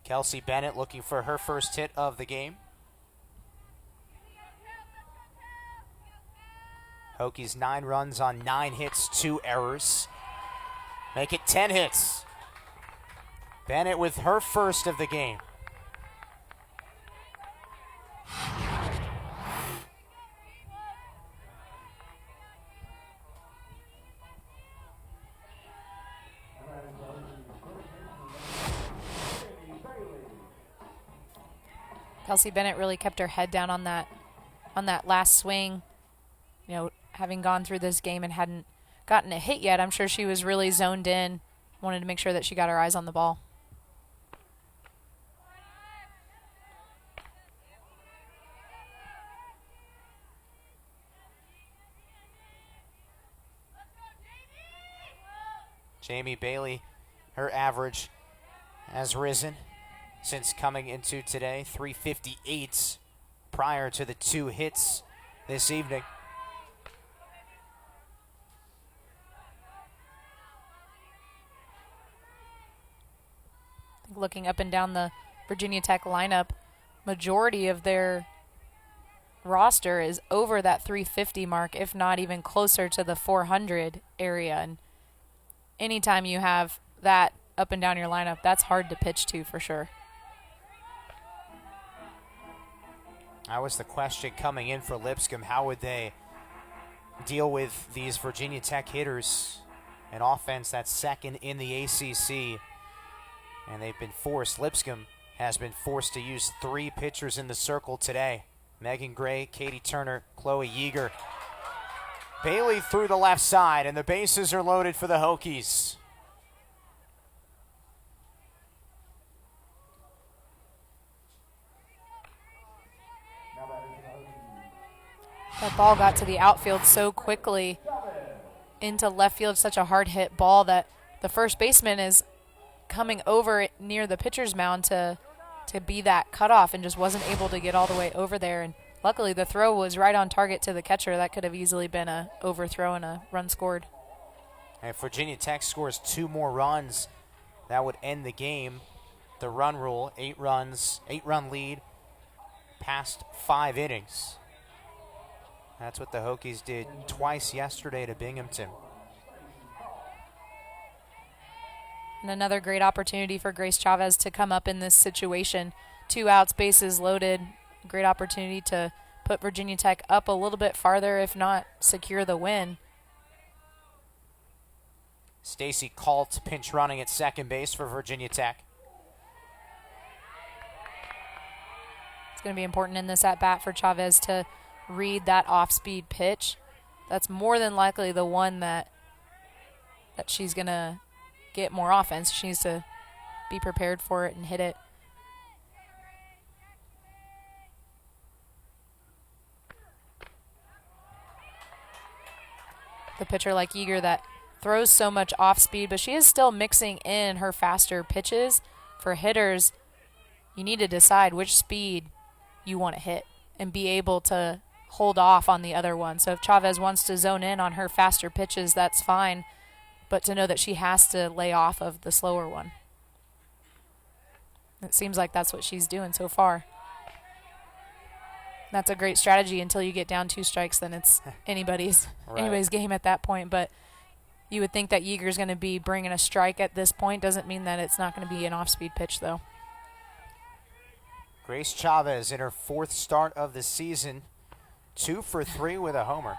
Kelsey Bennett looking for her first hit of the game. Hokies 9 runs on 9 hits, 2 errors. Make it 10 hits. Bennett with her first of the game. Kelsey Bennett really kept her head down on that last swing. You know, having gone through this game and hadn't gotten a hit yet, I'm sure she was really zoned in, wanted to make sure that she got her eyes on the ball. Jamie Bailey, her average has risen since coming into today. 358 prior to the 2 hits this evening. Looking up and down the Virginia Tech lineup, majority of their roster is over that 350 mark, if not even closer to the 400 area. And anytime you have that up and down your lineup, that's hard to pitch to for sure. That was the question coming in for Lipscomb. How would they deal with these Virginia Tech hitters? An offense that's second in the ACC. And they've been forced, Lipscomb has been forced to use 3 pitchers in the circle today. Megan Gray, Katie Turner, Chloe Yeager. Bailey through the left side, and the bases are loaded for the Hokies. That ball got to the outfield so quickly into left field, such a hard hit ball that the first baseman is coming over near the pitcher's mound to be that cutoff and just wasn't able to get all the way over there. And luckily the throw was right on target to the catcher. That could have easily been a overthrow and a run scored. And if Virginia Tech scores 2 more runs, that would end the game. The run rule, 8 runs, 8-run lead, past 5 innings. That's what the Hokies did twice yesterday to Binghamton. And another great opportunity for Grace Chavez to come up in this situation. 2 outs, bases loaded. Great opportunity to put Virginia Tech up a little bit farther, if not secure the win. Stacy Kalt pinch running at second base for Virginia Tech. It's going to be important in this at-bat for Chavez to read that off-speed pitch. That's more than likely the one that she's going to get more offense. She needs to be prepared for it and hit it. The pitcher like Yeager that throws so much off speed, but she is still mixing in her faster pitches. For hitters, you need to decide which speed you want to hit and be able to hold off on the other one. So if Chavez wants to zone in on her faster pitches, that's fine, but to know that she has to lay off of the slower one. It seems like that's what she's doing so far. That's a great strategy until you get down 2 strikes. Then it's anybody's game at that point. But you would think that Yeager's going to be bringing a strike at this point. Doesn't mean that it's not going to be an off-speed pitch, though. Grace Chavez in her 4th start of the season, 2 for 3 with a homer.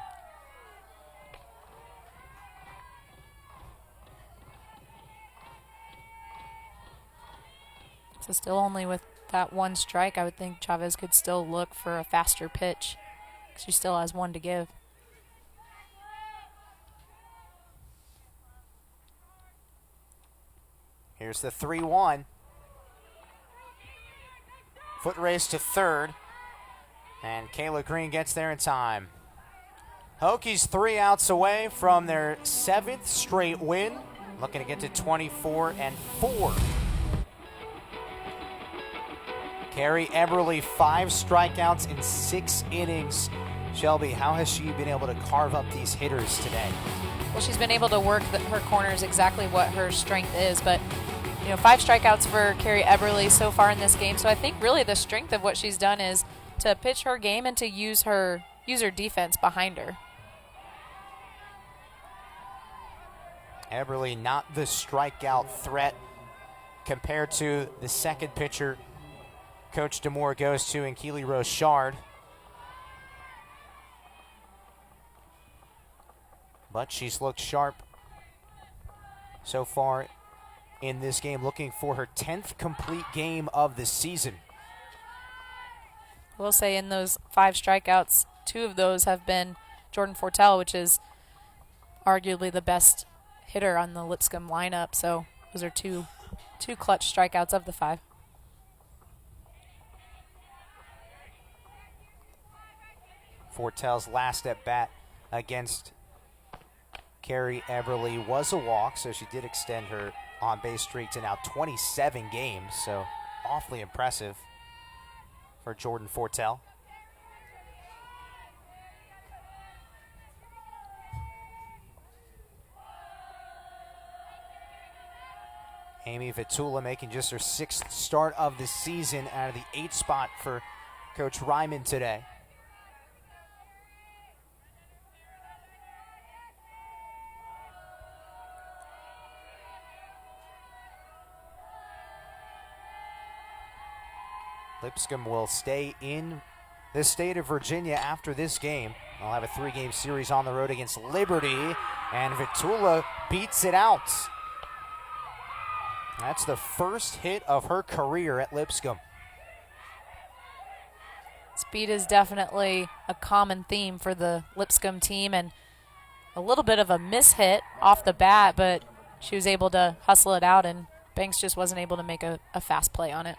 So still only with that 1 strike, I would think Chavez could still look for a faster pitch. She still has 1 to give. Here's the 3-1. Foot race to third. And Kayla Green gets there in time. Hokies 3 outs away from their 7th straight win. Looking to get to 24-4. Carrie Eberly, 5 strikeouts in 6 innings. Shelby, how has she been able to carve up these hitters today? Well, she's been able to work her corners exactly what her strength is, but 5 strikeouts for Carrie Eberly so far in this game. So I think really the strength of what she's done is to pitch her game and to use her defense behind her. Eberly not the strikeout threat compared to the second pitcher Coach DeMoore goes to in Keely Rochard. But she's looked sharp so far in this game, looking for her 10th complete game of the season. I will say in those 5 strikeouts, 2 of those have been Jordan Fortell, which is arguably the best hitter on the Lipscomb lineup. So those are two clutch strikeouts of the 5. Fortell's last at bat against Carrie Eberly was a walk, so she did extend her on-base streak to now 27 games, so awfully impressive for Jordan Fortell. Amy Vitula making just her 6th start of the season out of the 8th spot for Coach Ryman today. Lipscomb will stay in the state of Virginia after this game. They'll have a 3-game series on the road against Liberty, and Vitula beats it out. That's the first hit of her career at Lipscomb. Speed is definitely a common theme for the Lipscomb team, and a little bit of a mishit off the bat, but she was able to hustle it out, and Banks just wasn't able to make a fast play on it.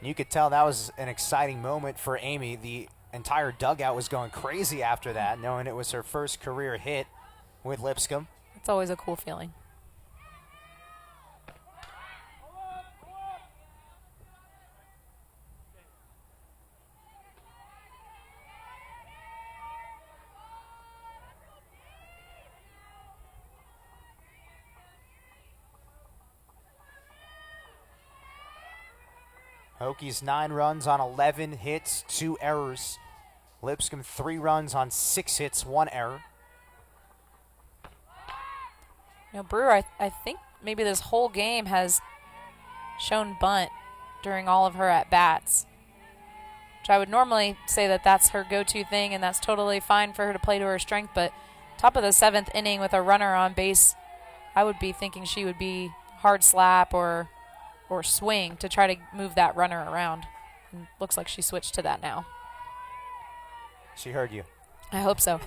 You could tell that was an exciting moment for Amy. The entire dugout was going crazy after that, knowing it was her first career hit with Lipscomb. It's always a cool feeling. Hokies 9 runs on 11 hits, 2 errors. Lipscomb 3 runs on 6 hits, 1 error. Brewer, I think maybe this whole game has shown bunt during all of her at-bats, which I would normally say that that's her go-to thing, and that's totally fine for her to play to her strength, but top of the 7th inning with a runner on base, I would be thinking she would be hard slap or swing to try to move that runner around. And looks like she switched to that now. She heard you. I hope so.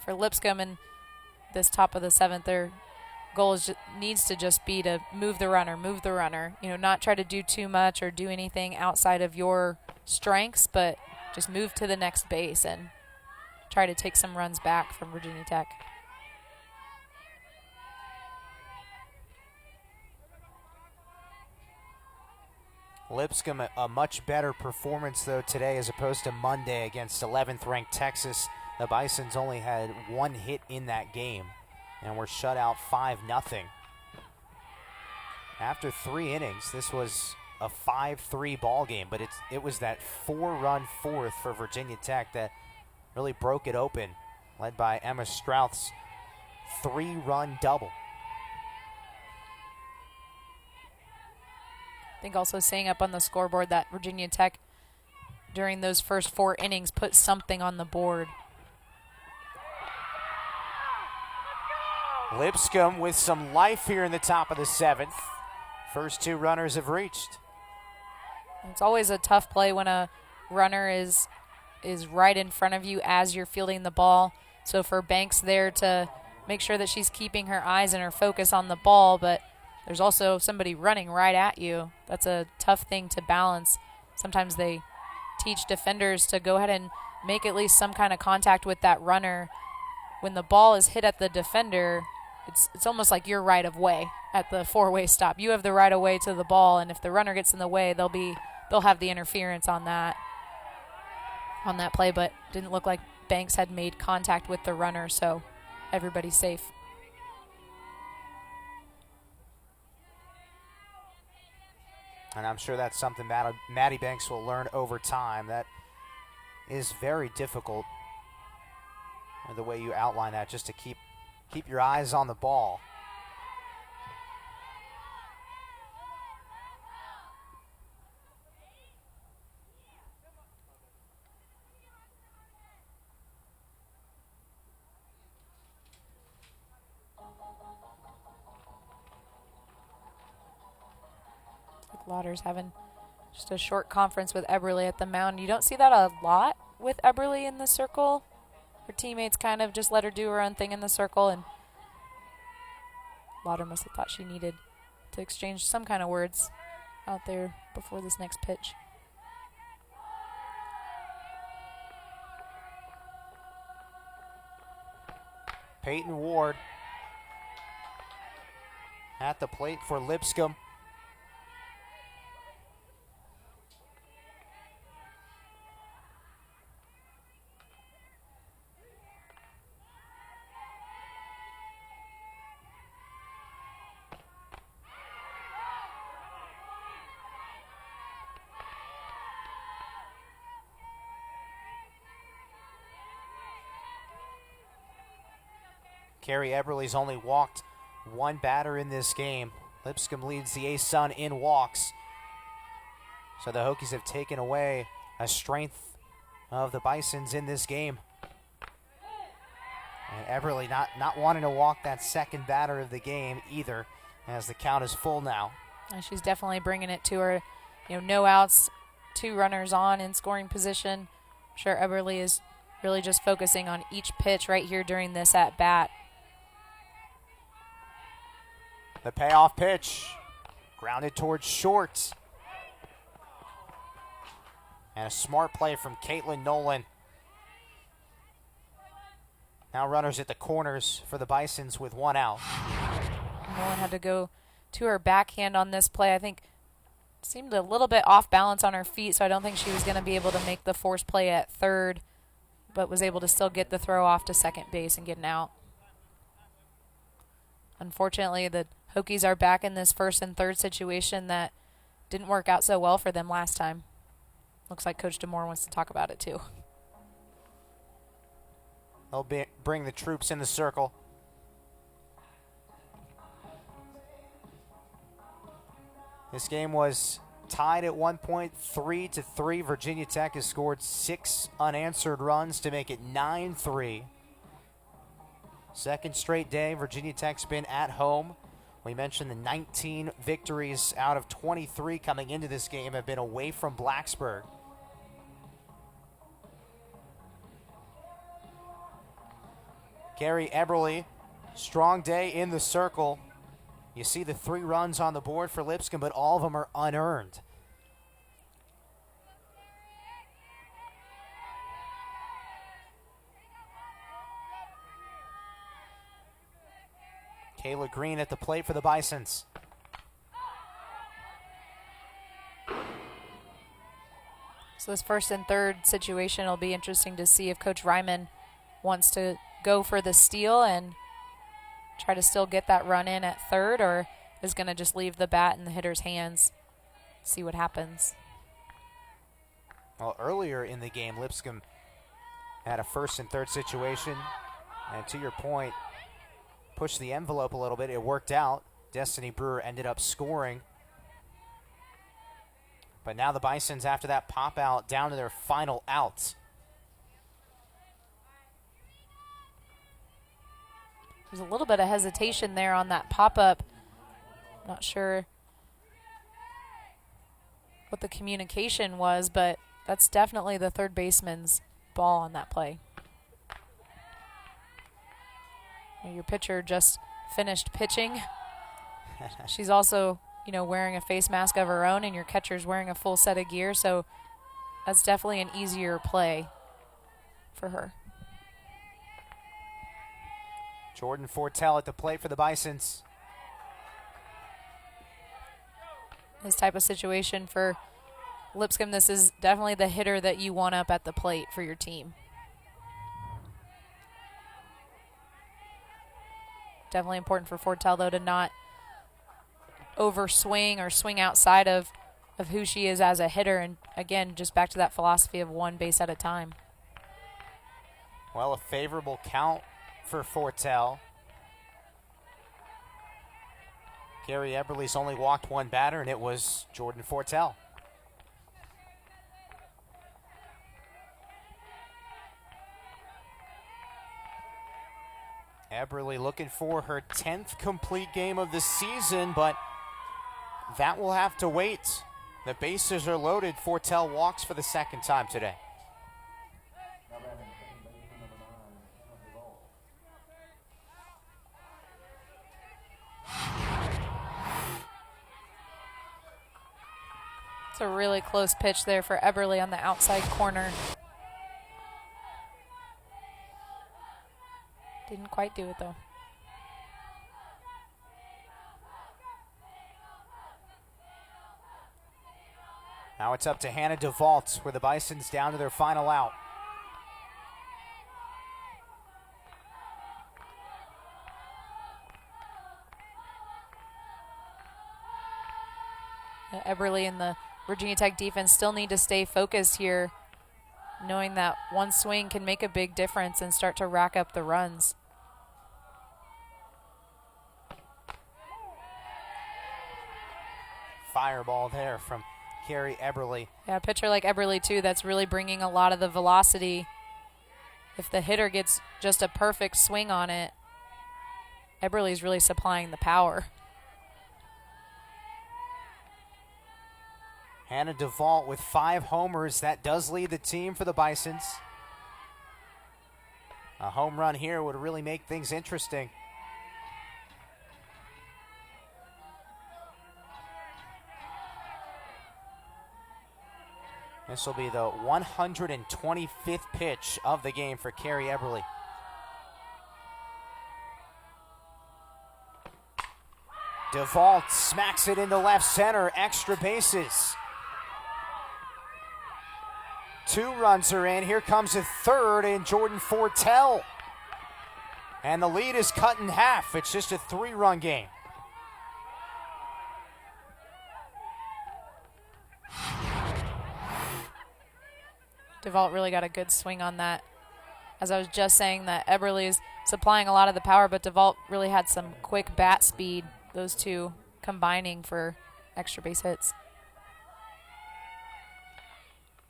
For Lipscomb and this top of the 7th, their goal needs to just be to move the runner. Not try to do too much or do anything outside of your strengths, but just move to the next base and try to take some runs back from Virginia Tech. Lipscomb, a much better performance, though, today as opposed to Monday against 11th-ranked Texas. The Bisons only had 1 hit in that game and were shut out 5-0. After 3 innings, this was a 5-3 ball game, but it was that 4-run fourth for Virginia Tech that really broke it open, led by Emma Strouth's 3-run double. I think also seeing up on the scoreboard that Virginia Tech, during those first 4 innings, put something on the board. Lipscomb with some life here in the top of the 7th. First 2 runners have reached. It's always a tough play when a runner is right in front of you as you're fielding the ball. So for Banks there to make sure that she's keeping her eyes and her focus on the ball, but there's also somebody running right at you. That's a tough thing to balance. Sometimes they teach defenders to go ahead and make at least some kind of contact with that runner. When the ball is hit at the defender, it's almost like your right of way at the 4-way stop. You have the right of way to the ball, and if the runner gets in the way, they'll have the interference on that play, but didn't look like Banks had made contact with the runner, so everybody's safe. And I'm sure that's something Maddie Banks will learn over time. That is very difficult, the way you outline that, just to keep your eyes on the ball. Lauder's having just a short conference with Eberle at the mound. You don't see that a lot with Eberle in the circle. Her teammates kind of just let her do her own thing in the circle, and Lauder must have thought she needed to exchange some kind of words out there before this next pitch. Peyton Ward at the plate for Lipscomb. Carrie Eberle's only walked 1 batter in this game. Lipscomb leads the A-Sun in walks. So the Hokies have taken away a strength of the Bisons in this game. And Eberle not wanting to walk that second batter of the game either, as the count is full now. And she's definitely bringing it to her. No outs, 2 runners on in scoring position. I'm sure Eberle is really just focusing on each pitch right here during this at-bat. The payoff pitch, grounded towards short. And a smart play from Caitlin Nolan. Now runners at the corners for the Bisons with 1 out. Nolan had to go to her backhand on this play. I think seemed a little bit off balance on her feet, so I don't think she was going to be able to make the force play at third, but was able to still get the throw off to second base and get an out. Unfortunately, the Hokies are back in this first and third situation that didn't work out so well for them last time. Looks like Coach DeMore wants to talk about it too. They'll bring the troops in the circle. This game was tied at one point, 3-3. Virginia Tech has scored 6 unanswered runs to make it 9-3. Second straight day, Virginia Tech's been at home. We mentioned the 19 victories out of 23 coming into this game have been away from Blacksburg. Gary Eberle, strong day in the circle. You see the 3 runs on the board for Lipscomb, but all of them are unearned. Kayla Green at the plate for the Bisons. So this first and third situation will be interesting to see if Coach Ryman wants to go for the steal and try to still get that run in at third, or is going to just leave the bat in the hitter's hands, see what happens. Well, earlier in the game, Lipscomb had a first and third situation, and to your point, pushed the envelope a little bit. It worked out. Destiny Brewer ended up scoring. But now the Bisons, after that pop out, down to their final outs. There's a little bit of hesitation there on that pop-up. Not sure what the communication was, but that's definitely the third baseman's ball on that play. Your pitcher just finished pitching. She's also, wearing a face mask of her own, and your catcher's wearing a full set of gear, so that's definitely an easier play for her. Jordan Fortell at the plate for the Bisons. This type of situation for Lipscomb, this is definitely the hitter that you want up at the plate for your team. Definitely important for Fortell, though, to not overswing or swing outside of who she is as a hitter. And, again, just back to that philosophy of one base at a time. Well, a favorable count for Fortell. Gary Eberle's only walked one batter, and it was Jordan Fortell. Eberle looking for her 10th complete game of the season, but that will have to wait. The bases are loaded. Fortell walks for the second time today. It's a really close pitch there for Eberle on the outside corner. Didn't quite do it, though. Now it's up to Hannah DeVault, with the Bisons down to their final out. Eberle and the Virginia Tech defense still need to stay focused here, knowing that one swing can make a big difference and start to rack up the runs. Fireball there from Carrie Eberle. Yeah, a pitcher like Eberle, too, that's really bringing a lot of the velocity. If the hitter gets just a perfect swing on it, Eberle's really supplying the power. Hannah DeVault with 5 homers. That does lead the team for the Bisons. A home run here would really make things interesting. This will be the 125th pitch of the game for Carrie Eberle. DeVault smacks it into left center, extra bases. 2 runs are in. Here comes a third in Jordan Fortell. And the lead is cut in half. It's just a 3-run game. DeVault really got a good swing on that. As I was just saying, that Eberle is supplying a lot of the power, but DeVault really had some quick bat speed, those two combining for extra base hits.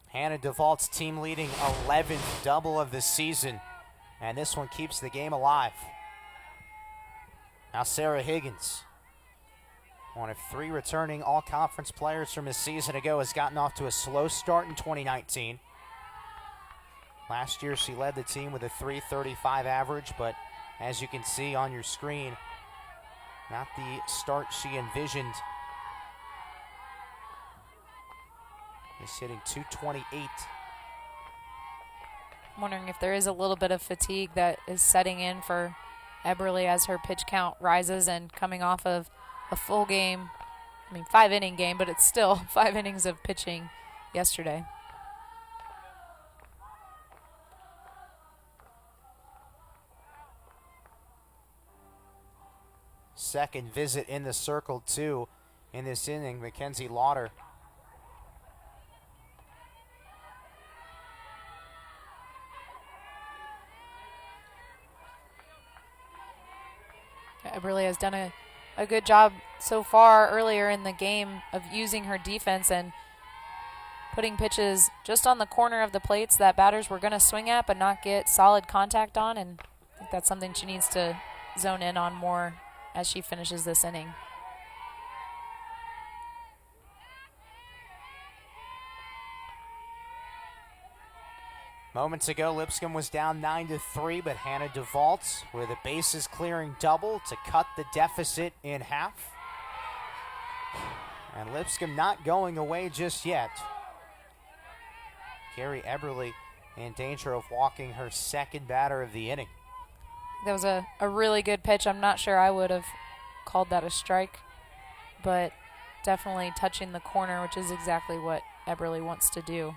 Hannah DeVault's team leading 11th double of the season, and this one keeps the game alive. Now Sarah Higgins, one of 3 returning all-conference players from a season ago, has gotten off to a slow start in 2019. Last year she led the team with a .335 average, but as you can see on your screen, not the start she envisioned. Is hitting .228. I'm wondering if there is a little bit of fatigue that is setting in for Eberle as her pitch count rises and coming off of a full game, 5-inning game, but it's still 5 innings of pitching yesterday. Second visit in the circle, too, in this inning, Mackenzie Lauder. Eberle has done a good job so far earlier in the game of using her defense and putting pitches just on the corner of the plates that batters were going to swing at but not get solid contact on, and I think that's something she needs to zone in on more as she finishes this inning. Moments ago, Lipscomb was down 9-3, but Hannah DeVault with a bases clearing double to cut the deficit in half. And Lipscomb not going away just yet. Carrie Eberle in danger of walking her second batter of the inning. That was a really good pitch. I'm not sure I would have called that a strike, but definitely touching the corner, which is exactly what Eberle wants to do.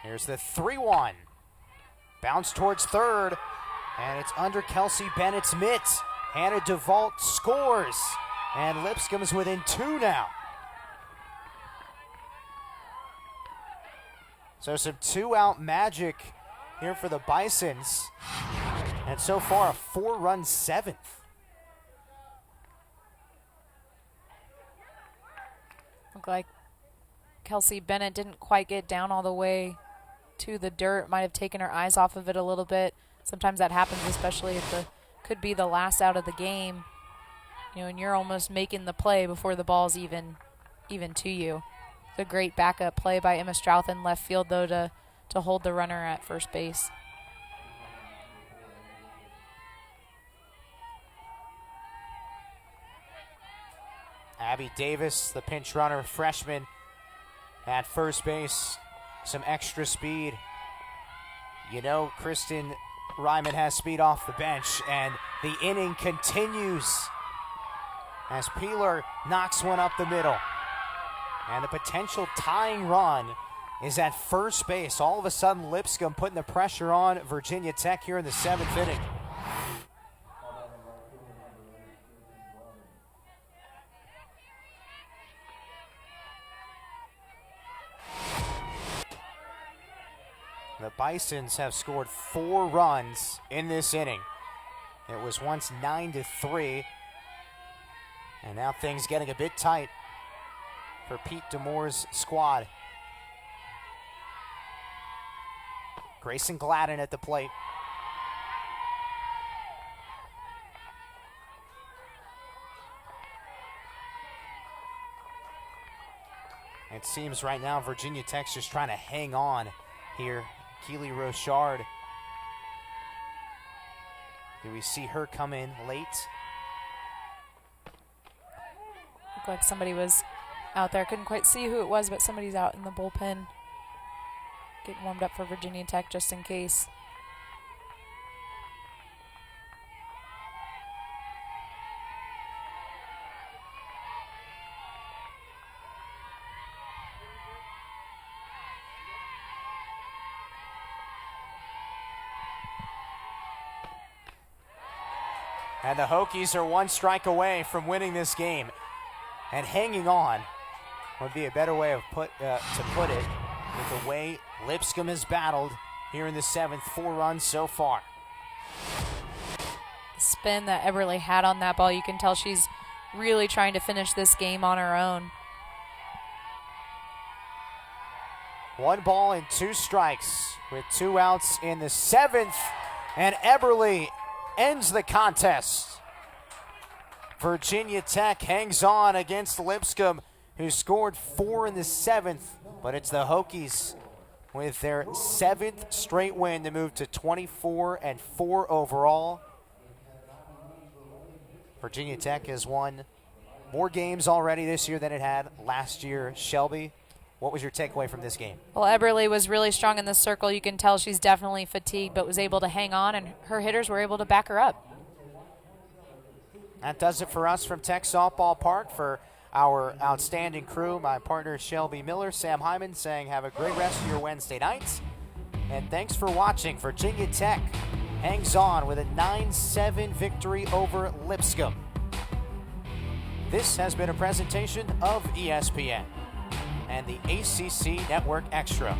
Here's the 3-1. Bounce towards third, and it's under Kelsey Bennett's mitts. Hannah DeVault scores, and Lipscomb's within 2 now. So some 2-out magic here for the Bisons, and so far a 4-run 7th. Looked like Kelsey Bennett didn't quite get down all the way to the dirt, might have taken her eyes off of it a little bit. Sometimes that happens, especially if the could be the last out of the game, and you're almost making the play before the ball's even to you. It's a great backup play by Emma Strouth in left field, though, to hold the runner at first base. Abby Davis, the pinch runner, freshman at first base. Some extra speed. Kristen Ryman has speed off the bench, and the inning continues as Peeler knocks one up the middle. And the potential tying run is at first base. All of a sudden, Lipscomb putting the pressure on Virginia Tech here in the 7th inning. The Bisons have scored 4 runs in this inning. It was once 9-3, and now things getting a bit tight for Pete Demore's squad. Grayson Gladden at the plate. It seems right now Virginia Tech's just trying to hang on here. Keely Rochard. Do we see her come in late? Looked like somebody was out there. Couldn't quite see who it was, but somebody's out in the bullpen getting warmed up for Virginia Tech just in case. And the Hokies are 1 strike away from winning this game. And hanging on would be a better way of to put it. with the way Lipscomb has battled here in the 7th. 4 runs so far. Spin that Eberle had on that ball, you can tell she's really trying to finish this game on her own. 1 ball and 2 strikes with 2 outs in the 7th, and Eberle ends the contest. Virginia Tech hangs on against Lipscomb, who scored 4 in the 7th, but it's the Hokies with their 7th straight win to move to 24-4 overall. Virginia Tech has won more games already this year than it had last year. Shelby, what was your takeaway from this game? Well, Eberle was really strong in the circle. You can tell she's definitely fatigued, but was able to hang on, and her hitters were able to back her up. That does it for us from Tech Softball Park. For our outstanding crew, my partner Shelby Miller, Sam Hyman saying have a great rest of your Wednesday nights. And thanks for watching. Virginia Tech hangs on with a 9-7 victory over Lipscomb. This has been a presentation of ESPN and the ACC Network Extra.